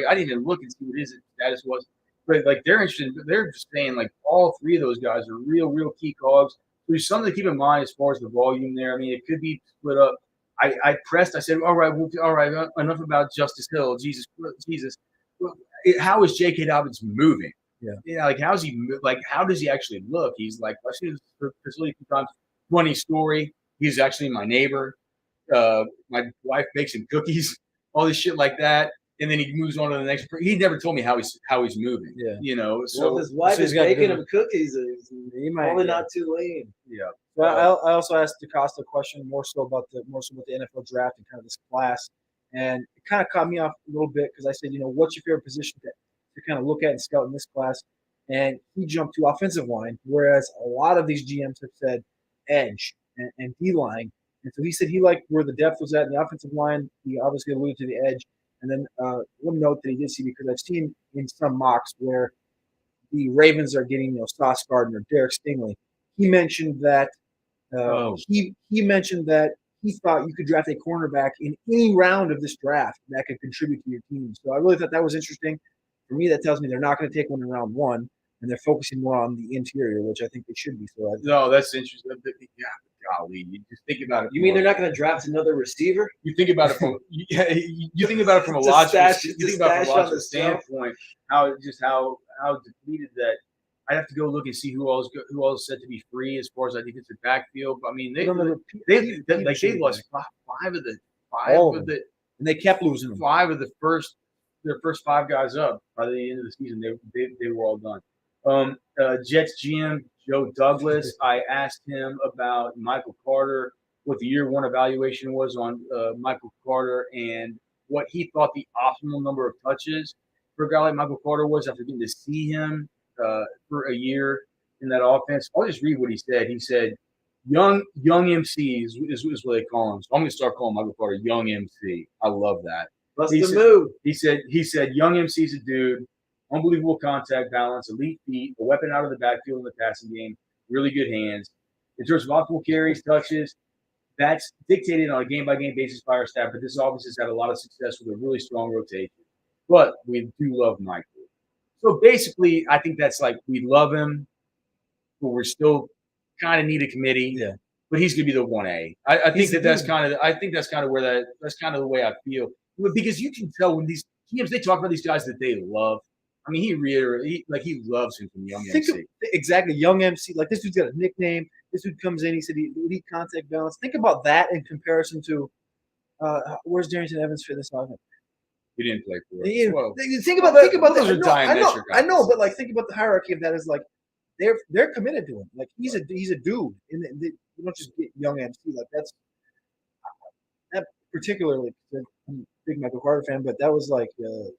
I didn't even look and see what his status was, but like they're interested. They're just saying like all three of those guys are real key cogs. There's something to keep in mind as far as the volume there. I mean, it could be split up. I pressed. I said, all right, enough about Justice Hill. Jesus. How is J.K. Dobbins moving? Yeah, like how's he? Like how does he actually look? He's like I've seen his facility a few times. Funny story. He's actually my neighbor. My wife bakes him cookies, all this shit like that, and then he moves on to the next. He never told me how he's moving. Yeah, you know. So his wife is baking him cookies. He might probably not too late. Yeah. Well, I also asked DeCosta a question more so about the NFL draft and kind of this class, and it kind of caught me off a little bit because I said, what's your favorite position to kind of look at and scout in this class? And he jumped to offensive line, whereas a lot of these GMs have said edge and D-line. And so he said he liked where the depth was at in the offensive line. He obviously alluded to the edge. And then one note that he did see, because I've seen in some mocks where the Ravens are getting Sauce Gardner, Derek Stingley. He mentioned that he mentioned that he thought you could draft a cornerback in any round of this draft that could contribute to your team. So I really thought that was interesting. For me, that tells me they're not going to take one in round one, and they're focusing more on the interior, which I think they should be. So no, that's interesting. Yeah, golly, you just think about it. You mean they're not going to draft another receiver? You think about it from you think about it from a logical standpoint. How depleted that. I'd have to go look and see who else is set to be free as far as I think it's a backfield. But I mean, they lost five of the, and they kept losing them. Five of their first five guys up by the end of the season. They were all done. Jets GM Joe Douglas. I asked him about Michael Carter, what the year one evaluation was on Michael Carter, and what he thought the optimal number of touches for a guy like Michael Carter was after getting to see him for a year in that offense. I'll just read what he said. He said, young MC is what they call him. So I'm going to start calling Michael Carter Young MC. I love that. That's the move. He said, young MC's a dude, unbelievable contact balance, elite feet, a weapon out of the backfield in the passing game, really good hands. In terms of optimal carries, touches, that's dictated on a game-by-game basis by our staff, but this offense has had a lot of success with a really strong rotation. But we do love Michael. So basically, I think that's like we love him, but we're still kind of need a committee. Yeah. But he's going to be the 1A. I think that's kind of where that's kind of the way I feel. Because you can tell when these teams, they talk about these guys that they love. I mean, he loves him from Young MC. Exactly, Young MC. Like, this dude's got a nickname. This dude comes in, he said he elite contact balance. Think about that in comparison to where's Darrington Evans fit this offense? He didn't play for it. Think about those are diametric. I know, but like think about the hierarchy of that is like they're committed to him. Like he's a dude, and you don't just get Young MC. Like that particularly. I'm a big Michael Carter fan, but that was like a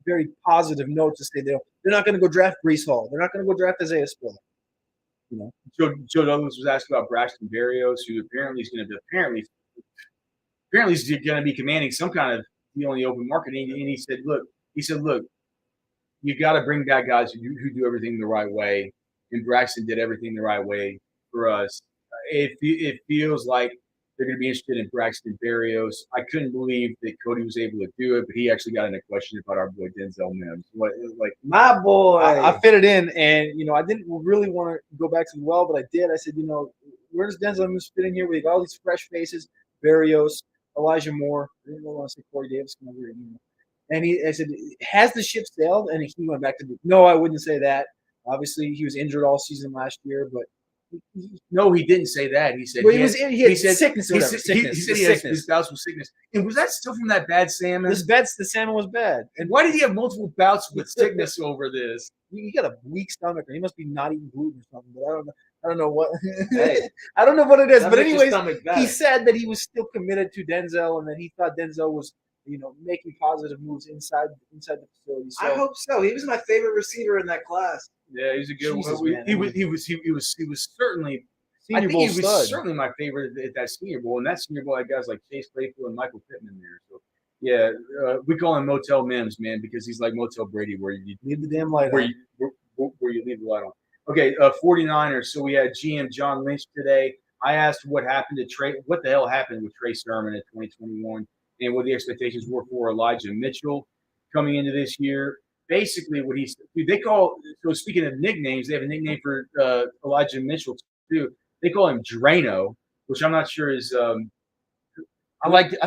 very positive note to say they're not going to go draft Breece Hall. They're not going to go draft Isaiah Spiller. Joe Douglas was asked about Braxton Barrios, who apparently is going to be commanding some kind of deal on the open market. And he said, look, you got to bring back guys who do everything the right way. And Braxton did everything the right way for us. It feels like they're going to be interested in Braxton Barrios. I couldn't believe that Cody was able to do it, but he actually got in a question about our boy Denzel Mims. My boy. I fit it in, and I didn't really want to go back to the well, but I did. I said, where does Denzel Mims fit in here? We got all these fresh faces, Barrios, Elijah Moore. I didn't really want to say Corey Davis. And I said, has the ship sailed? And he went back to, no, I wouldn't say that. Obviously, he was injured all season last year, but no, he didn't say that. He said he had sickness or whatever. He said he had his bouts with sickness. And was that still from that bad salmon? The salmon was bad. And why did he have multiple bouts with sickness over this? He got a weak stomach, or he must be not eating gluten or something. But I don't know what. Hey, I don't know what it is. But anyways, he said that he was still committed to Denzel, and that he thought Denzel was, making positive moves inside the facility. So, I hope so. He was my favorite receiver in that class. Yeah, he's a good one. He was certainly. Senior I think Bowl he was stud. certainly my favorite at that Senior Bowl, and that Senior Bowl had guys like Chase Claypool and Michael Pittman there. So yeah, we call him Motel Mims, man, because he's like Motel Brady, where you leave the damn light on. Where you leave the light on. Okay, 49ers. So we had GM John Lynch today. I asked what happened to Trey. What the hell happened with Trey Sermon in 2021, and what the expectations were for Elijah Mitchell coming into this year. Basically, what they call. So speaking of nicknames, they have a nickname for Elijah Mitchell too. They call him Drano, which I'm not sure is. I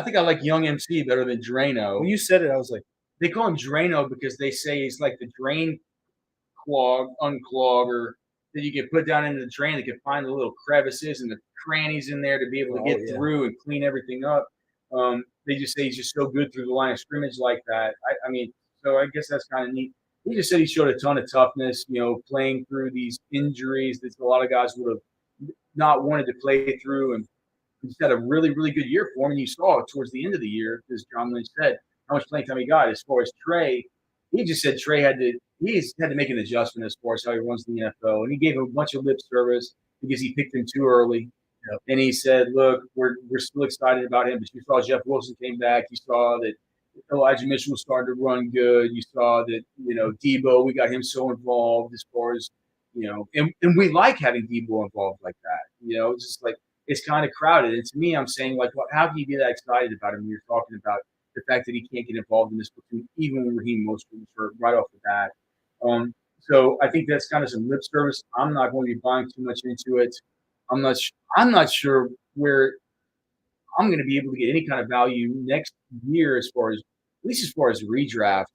think I like Young MC better than Drano. When you said it, I was like, they call him Drano because they say he's like the drain unclogger that you can put down into the drain that can find the little crevices and the crannies in there to be able to get through and clean everything up. They just say he's just so good through the line of scrimmage like that. I mean, so I guess that's kind of neat. He just said he showed a ton of toughness, playing through these injuries that a lot of guys would have not wanted to play through, and he's had a really, really good year for him. And you saw towards the end of the year, as John Lynch said, how much playing time he got. As far as Trey, he just said Trey had to make an adjustment as far as how he runs the NFL, and he gave him a bunch of lip service because he picked him too early. Yep. And he said, "Look, we're still excited about him, but you saw Jeff Wilson came back. You saw that Elijah Mitchell was starting to run good. You saw that Debo, we got him so involved as far as and we like having Debo involved like that. It's just like it's kind of crowded. And to me, I'm saying like, how can you be that excited about him when you're talking about the fact that he can't get involved in this platoon, even when Raheem Mostert was hurt right off the bat. So I think that's kind of some lip service. I'm not going to be buying too much into it. I'm not sure where I'm going to be able to get any kind of value next year at least as far as redraft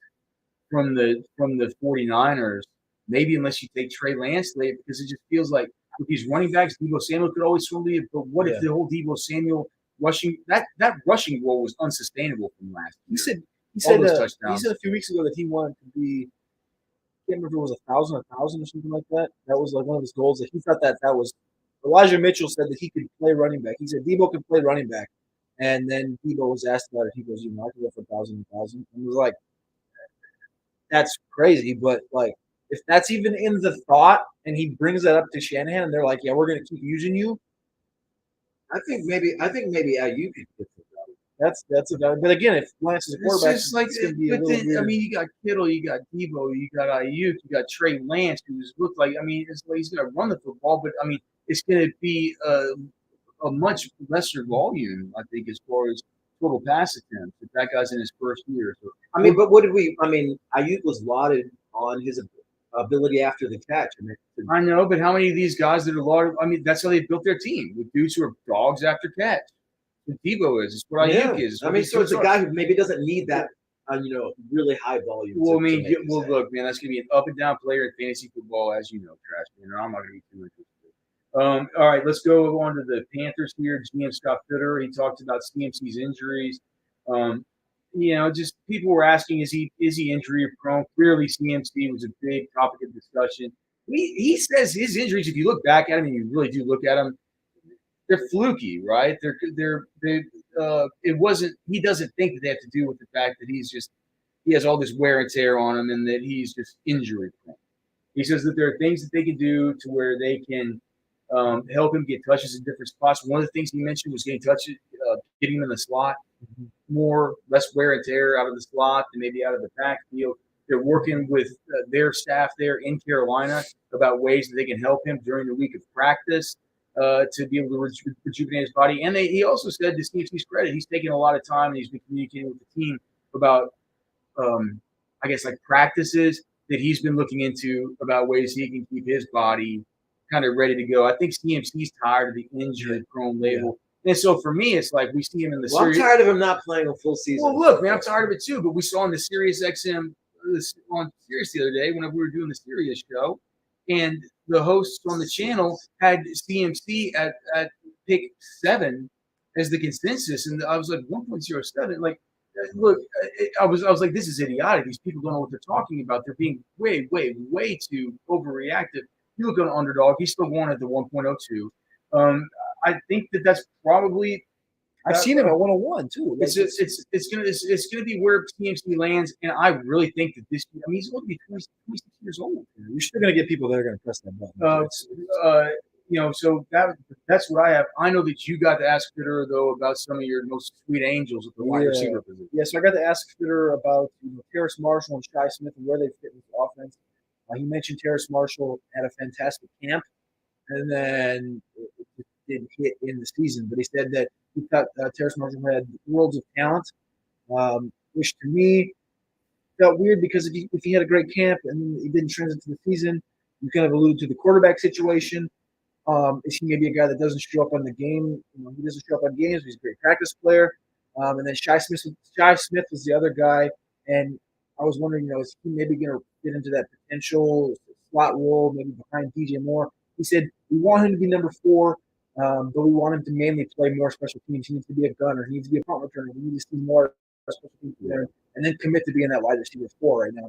from the 49ers. Maybe unless you take Trey Lance late, because it just feels like with these running backs, Debo Samuel could always swim it. But what if the whole Debo Samuel rushing that rushing role was unsustainable from last year? He said a few weeks ago that he wanted to be. I can't remember if it was 1,000 or something like that. That was like one of his goals. That he thought that was. Elijah Mitchell said that he could play running back. He said Debo could play running back, and then Debo was asked about it. He goes, I could go for 1,000, and he was like, "That's crazy," but like. If that's even in the thought, and he brings that up to Shanahan, and they're like, "Yeah, we're going to keep using you," I think maybe Ayuk could get the That's about. But again, if Lance is a quarterback, it's like, going to be a little weird. I mean, you got Kittle, you got Debo, you got Ayuk, you got Trey Lance, who's looked like. I mean, it's like he's going to run the football, but I mean, it's going to be a much lesser volume, I think, as far as total pass attempts. If that guy's in his first year, so I mean, but what did we? I mean, Ayuk was lauded on his ability after the catch. I know, but how many of these guys that are lauded? I mean, that's how they built their team with dudes who are dogs after catch. What Debo is. It's what Ayuk is. I mean, so it's a guy who maybe doesn't need that, really high volume. Well, look, man, that's going to be an up and down player in fantasy football, as you know, Trashman. I'm not going to be too interested. All right, let's go on to the Panthers here. GM Scott Fitter, he talked about CMC's injuries. Just people were asking, is he injury prone? Clearly, CMC was a big topic of discussion. He says his injuries, if you look back at him and you really do look at them, they're fluky, right? It wasn't. He doesn't think that they have to do with the fact that he has all this wear and tear on him and that he's just injury prone. He says that there are things that they can do to where they can help him get touches in different spots. One of the things he mentioned was getting touches, getting him in the slot. Less wear and tear out of the slot and maybe out of the backfield. They're working with their staff there in Carolina about ways that they can help him during the week of practice to be able to rejuvenate his body. And he also said, to CMC's credit, he's taken a lot of time and he's been communicating with the team about, practices that he's been looking into about ways he can keep his body kind of ready to go. I think CMC's tired of the injury-prone label. And so for me, it's like we see him in the Well, I'm series. tired of him not playing a full season. Well, look, man, I'm tired of it too. But we saw on the Sirius XM on Sirius the other day whenever we were doing the Sirius show, and the hosts on the channel had CMC at pick 7 as the consensus, and I was like 1.07. Like, look, I was like, this is idiotic. These people don't know what they're talking about. They're being way, way, way too overreactive. You look at an underdog; he's still going at the 1.02. I think that's probably. I've seen him at 101 too. It's gonna be where CMC lands, and I really think that this. I mean, he's going to be 26 years old. You're still going to get people that are going to press that button. So that's what I have. I know that you got to ask Fitterer though about some of your most sweet angels at the wide receiver position. Yeah, so I got to ask Fitterer about Terrace Marshall and Shi Smith and where they fit in the offense. He mentioned Terrace Marshall had a fantastic camp, and then it didn't hit in the season. But he said that he thought Terrace Marshall had worlds of talent, which to me felt weird because if he had a great camp and he didn't transit to the season, you kind of alluded to the quarterback situation. Is he maybe a guy that doesn't show up on the game? He doesn't show up on games. He's a great practice player. And then Shi Smith was the other guy, and I was wondering, is he maybe going to get into that potential slot role, maybe behind DJ Moore? He said we want him to be number 4. But we want him to mainly play more special teams. He needs to be a gunner. He needs to be a punt returner. We need to see more special teams there, and then commit to being that wide receiver 4 right now.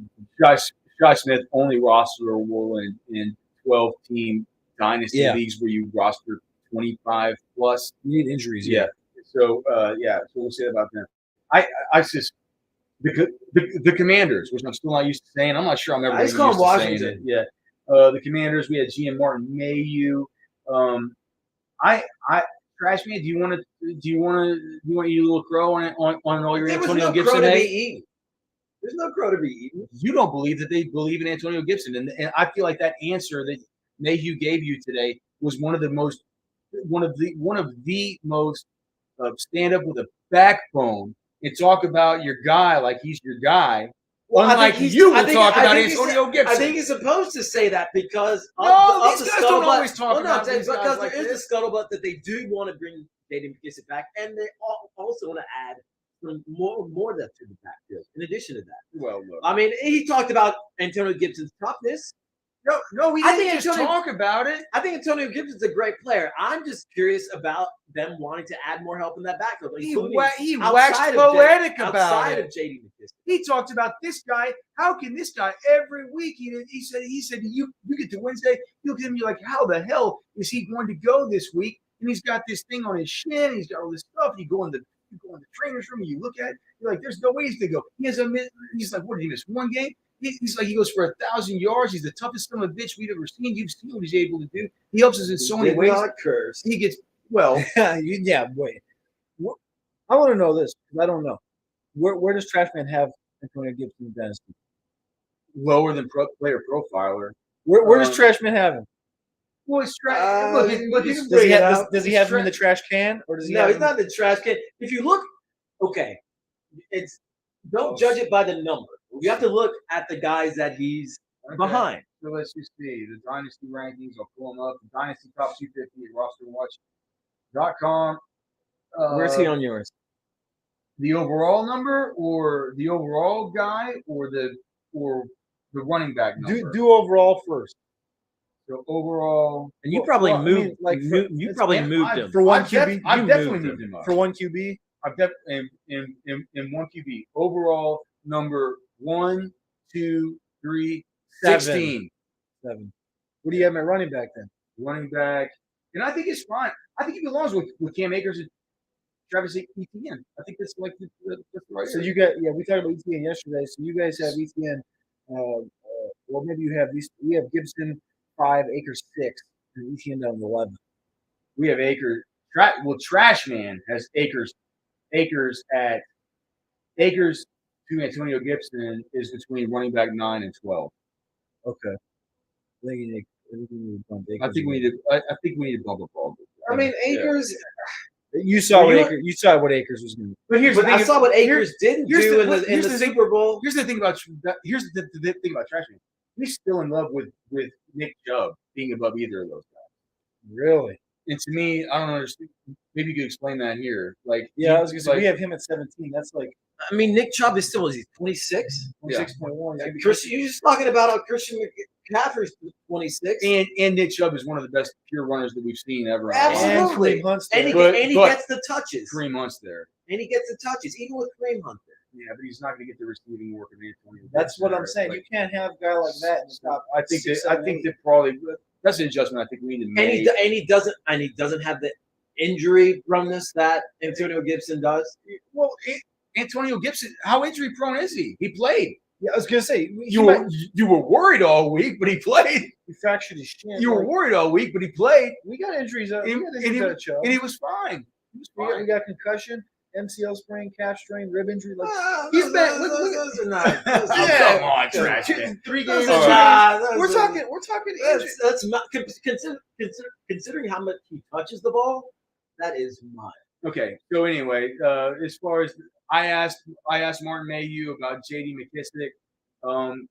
Shi Smith only rosterable in 12-team dynasty leagues where you roster 25 plus. You need injuries. Yeah. So we'll say about them. I just the Commanders, which I'm still not used to saying. I'm not sure I'm ever going to be used to saying it. Yeah. The Commanders. We had GM Martin Mayhew. Trashman, do you want to eat a little crow on all your Antonio Gibson? There's no crow to be eaten. You don't believe that they believe in Antonio Gibson, and I feel like that answer that Mayhew gave you today was one of the most stand up with a backbone and talk about your guy like he's your guy. Well, unlike you will talk about Antonio Gibson. I think he's supposed to say that because these guys don't always talk about these guys because like there this. is a scuttlebutt that they do want to bring Jaden McKissick back, and they also want to add some more depth to the backfield. In addition to that, well, look. I mean, he talked about Antonio Gibson's toughness. No, we didn't just talk about it. I think Antonio Gibson's a great player. I'm just curious about them wanting to add more help in that backfield. He waxed poetic about outside it. of J.D. McKissick. He talked about this guy. How can this guy every week? He said you get to Wednesday, you'll give him, you're like, how the hell is he going to go this week? And he's got this thing on his shin. He's got all this stuff. You go in the trainer's room and you look at it. You're like, there's no way he's going to go. He's like, what did he miss? One game? He's like, he goes for 1,000 yards. He's the toughest son of a bitch we've ever seen. You've seen what he's able to do. He helps us in so many ways. He gets wait. I want to know this because I don't know. Where does Trashman have Antonio Gibson in Dynasty? Lower than player profiler. Where does Trashman have him? Well, it's does he have him in the trash can, or does he? No, he's not in the trash can. If you look, don't judge it by the number. You have to look at the guys that he's behind. So let's just see the Dynasty rankings. I'll pull them up. The Dynasty Top 250 at RosterWatch.com. Where's he on yours? The overall number, or the overall guy, or the running back number? Do overall first. So overall, and you probably moved. You probably moved him for one QB. I've definitely moved him up for one QB. I've definitely in one QB overall number 1, 2, 3, 16. 7. What do you have at running back then? Running back, and I think it's fine. I think he belongs with Cam Akers and Travis Etienne. I think that's like that's the right. So you got we talked about Etienne yesterday. So you guys have Etienne. Well, maybe you have these. We have Gibson 5, Akers 6, and Etienne down to 11. We have Akers. Trashman has Akers to Antonio Gibson is between running back 9 and 12. Okay. I think we need to bump Akers. I think we need to bump up all. I mean, Akers. You saw what Akers was going to do. But here's the thing. I saw what Akers didn't do in the Super Bowl. Here's the thing about Trashman. He's still in love with Nick Chubb being above either of those guys. Really? And to me, I don't understand. Maybe you could explain that here. Like, Yeah, I was gonna say we have him at 17. That's like I mean, Nick Chubb is still, is he 26? 26.1. Chris, you're just talking about how Christian McCaffrey's 26. and Nick Chubb is one of the best pure runners that we've seen ever. Absolutely. And he gets the touches. 3 months there. And he gets the touches, even with Kareem Hunt there. Yeah, but he's not going to get the receiving work of Antonio. That's what I'm saying. You can't have a guy like that and stop. I think that probably that's an adjustment I think we need to make. And he doesn't have the injury proneness that Antonio Gibson does. Well, Antonio Gibson, how injury prone is he? He played. Yeah, I was gonna say you were worried all week, but he played. He fractured his shin. You were worried all week, but he played. We got injuries. And he was fine. We got concussion, MCL sprain, calf strain, rib injury. Like he's been. Those are not. Come on, Trashman. 3 games. We're talking. That's not considering how much he touches the ball. That is mine. Okay. So anyway, as far as I asked Martin Mayhew about J.D. McKissick.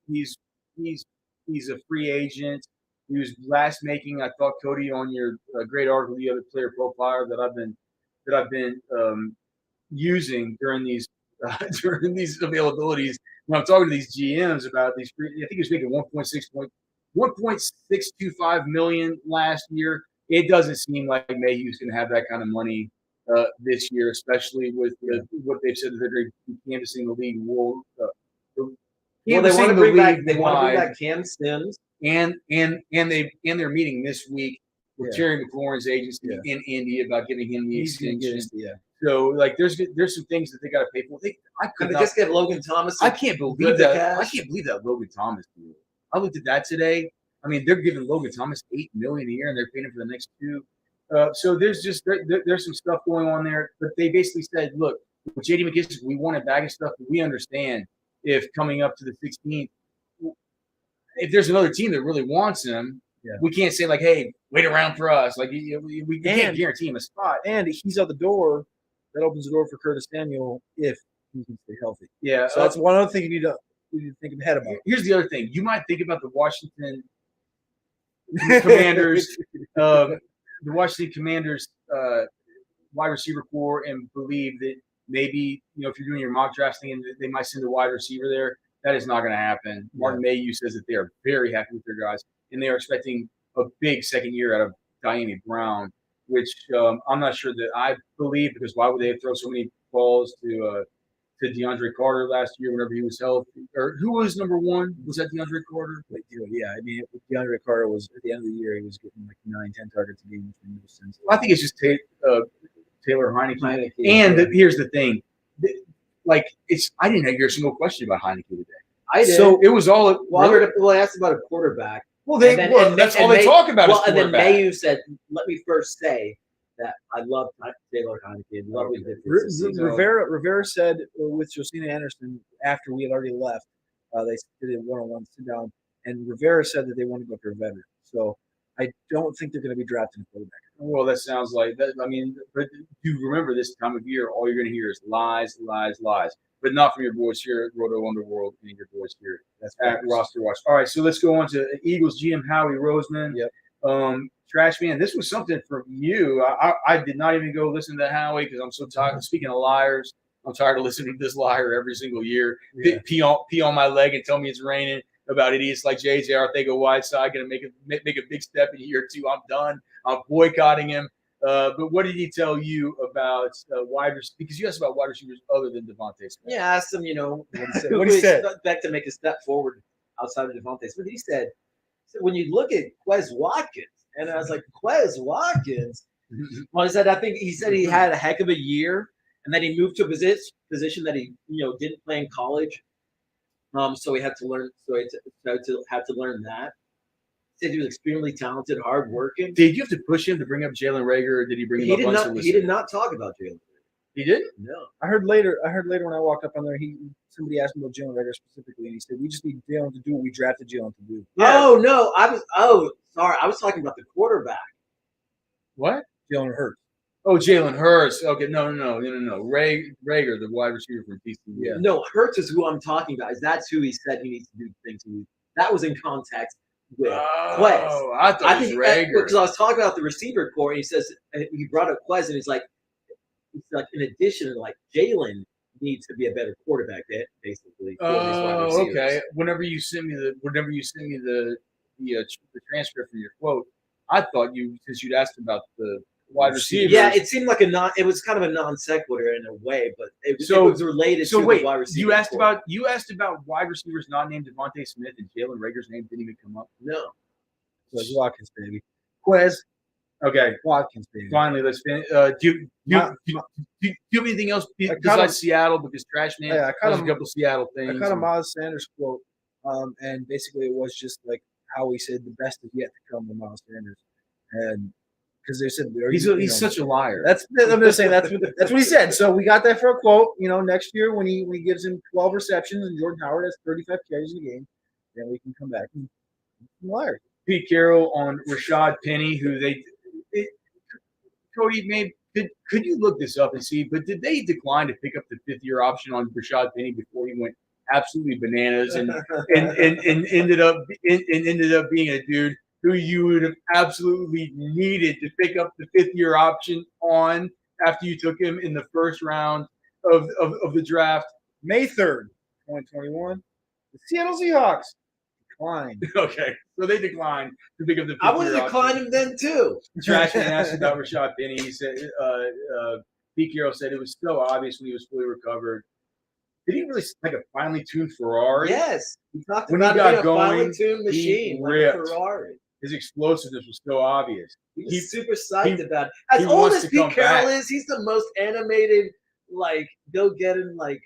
He's a free agent. He was last making, I thought, Cody, on your great article, the other player profiler that I've been using during these availabilities. When I'm talking to these GMs about these, I think he was making 1.625 million last year. It doesn't seem like Mayhew's going to have that kind of money this year, especially with what they've said that they're going to be canvassing the league world. They want to bring back Cam Sims, and they're meeting this week with Terry McLaurin's agency in Indy about giving him the extension. So like, there's some things that they got to pay for. They just get Logan Thomas. I can't believe that. I can't believe that Logan Thomas deal. I looked at that today. I mean, they're giving Logan Thomas $8 million a year, and they're paying him for the next 2. So there's some stuff going on there. But they basically said, look, with J.D. McKissick, we want a bag of stuff, but we understand if coming up to the 16th, if there's another team that really wants him, we can't say like, hey, wait around for us. Like we can't guarantee him a spot. And he's out the door. That opens the door for Curtis Samuel if he can stay healthy. Yeah, so that's one other thing you need to think ahead about. Here's the other thing: you might think about the Washington Commanders, wide receiver core, and believe that maybe if you're doing your mock drafting and they might send a wide receiver there. That is not going to happen. Martin Mayhew says that they are very happy with their guys, and they are expecting a big second year out of Diami Brown, which I'm not sure that I believe, because why would they throw so many balls to DeAndre Carter last year whenever he was healthy? Or who was number 1? Was that DeAndre Carter? Yeah, I mean, DeAndre Carter was at the end of the year, he was getting like 9-10 targets a game, which made no sense. I think it's just Taylor Heineke. And here's the thing. Like, I didn't hear a single question about Heineke today. I did. So it was all. I asked about a quarterback. That's all they talk about. Well, and then Mayhew said, "Let me first say that I love Taylor Heineke. Love what he did for Rivera said with Josina Anderson after we had already left, they did a one-on-one sit down, and Rivera said that they want to go for a veteran. So I don't think they're going to be drafting a quarterback. Well, that sounds like that. I mean, but do remember this time of year, all you're going to hear is lies, lies, lies. But not from your boys here at Roto Underworld and your boys here at RosterWatch. All right, so let's go on to Eagles GM Howie Roseman. Yep. Trashman, this was something from you. I did not even go listen to Howie because I'm so tired. Speaking of liars, I'm tired of listening to this liar every single year. Yeah. Pee on my leg and tell me it's raining about idiots like J.J. Arcega-Whiteside going to make a big step in year 2. I'm done. I'm boycotting him. But what did he tell you about wide receivers? Because you asked about wide receivers other than Devontae Smith. Yeah, I asked him, what he said. Back to make a step forward outside of Devontae Smith. He said, when you look at Quez Watkins, and I was like, Quez Watkins? Well, he said he had a heck of a year, and then he moved to a position that he didn't play in college. So he had to learn. So he had to learn that. He said he was extremely talented, hardworking. Did you have to push him to bring up Jalen Reagor, or did he bring him up unsolicited? He did not talk about Jalen. He didn't? No. I heard later when I walked up on there, somebody asked him about Jalen Reagor specifically, and he said, "We just need Jalen to do what we drafted Jalen to do." Yeah. Oh no! Sorry, I was talking about the quarterback. What? Jalen Hurts. Oh, Jalen Hurts. Okay, no. Reagor, the wide receiver from DC. Yeah. No, Hurts is who I'm talking about. That's who he said he needs to do things. That was in context. with Oh, Quez. I thought I it was think Rager. because I was talking about the receiver core, and he says he brought up Quez, and he's like in addition, like Jalen needs to be a better quarterback, basically. For these wide Oh, receivers. okay. Whenever you send me the transcript from your quote, I thought since you'd asked about the wide receivers. Yeah, it seemed like it was kind of a non sequitur in a way, but it was related to the wide receiver. You asked about wide receivers not named Devontae Smith, and Jalen Rager's name didn't even come up. No. So Watkins, baby. Quez. Okay. Watkins, baby. Finally, let's finish. Do you have anything else besides Seattle? Because Trashman has a couple Seattle things. I caught a Miles Sanders quote, and basically it was just like how he said the best is yet to come with Miles Sanders, and because they said he's such a liar. I'm just saying that's what he said. So we got that for a quote. Next year when he gives him 12 receptions and Jordan Howard has 35 carries in a game, then we can come back and liar. Pete Carroll on Rashad Penny, who Cody, maybe could you look this up and see? But did they decline to pick up the 5th-year option on Rashad Penny before he went absolutely bananas and ended up being a dude who you would have absolutely needed to pick up the 5th-year option on after you took him in the first round of the draft? May 3rd, 2021, the Seattle Seahawks declined. Okay, so they declined to pick up the 5th-year option. I would have declined him then too. Trashman asked about Rashad Penny. He said, Pete Carroll said it was so obvious when he was fully recovered. Did he really like a finely tuned Ferrari? Yes. He talked When about he got being a going, finely tuned machine, he like a ripped. Ferrari. His explosiveness was so obvious. He's super psyched about it. he As old wants as to Pete come Carroll back. is, he's the most animated, like, go-getting, like,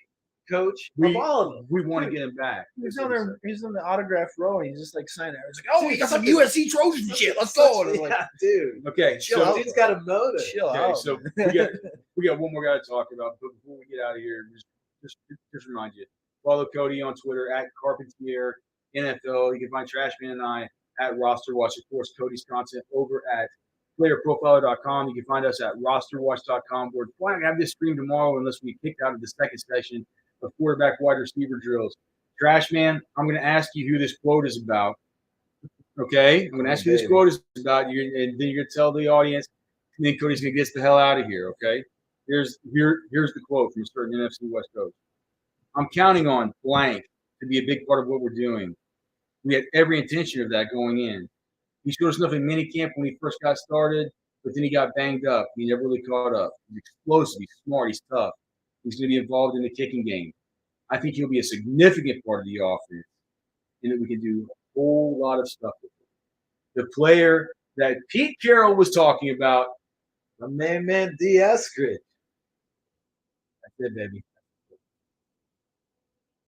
coach of all of them. We want to get him back. He's on the autograph row and he's just like signing it. He's like, oh, we got some USC Trojan shit. Let's go. And I was like, Yeah, dude. Okay, Chill out. Dude's got a motor. chill okay, out. so we got one more guy to talk about. But before we get out of here, just remind you, follow Cody on Twitter at CarpentierNFL. You can find Trashman and I at RosterWatch. Of course, Cody's content over at playerprofiler.com. You can find us at rosterwatch.com. We're planning to have this stream tomorrow unless we kicked out of the second session of quarterback wide receiver drills. Trashman, I'm going to ask you who this quote is about. Okay? I'm going to ask you who this quote is about, and then you're going to tell the audience, and then Cody's going to get the hell out of here, okay? Here's the quote from a certain NFC West coach. I'm counting on blank to be a big part of what we're doing. We had every intention of that going in. He showed us enough in minicamp when he first got started, but then he got banged up. He never really caught up. He's explosive. He's smart. He's tough. He's going to be involved in the kicking game. I think he'll be a significant part of the offense, and that we can do a whole lot of stuff with him. The player that Pete Carroll was talking about, My man, D. Eskridge. that's it, baby.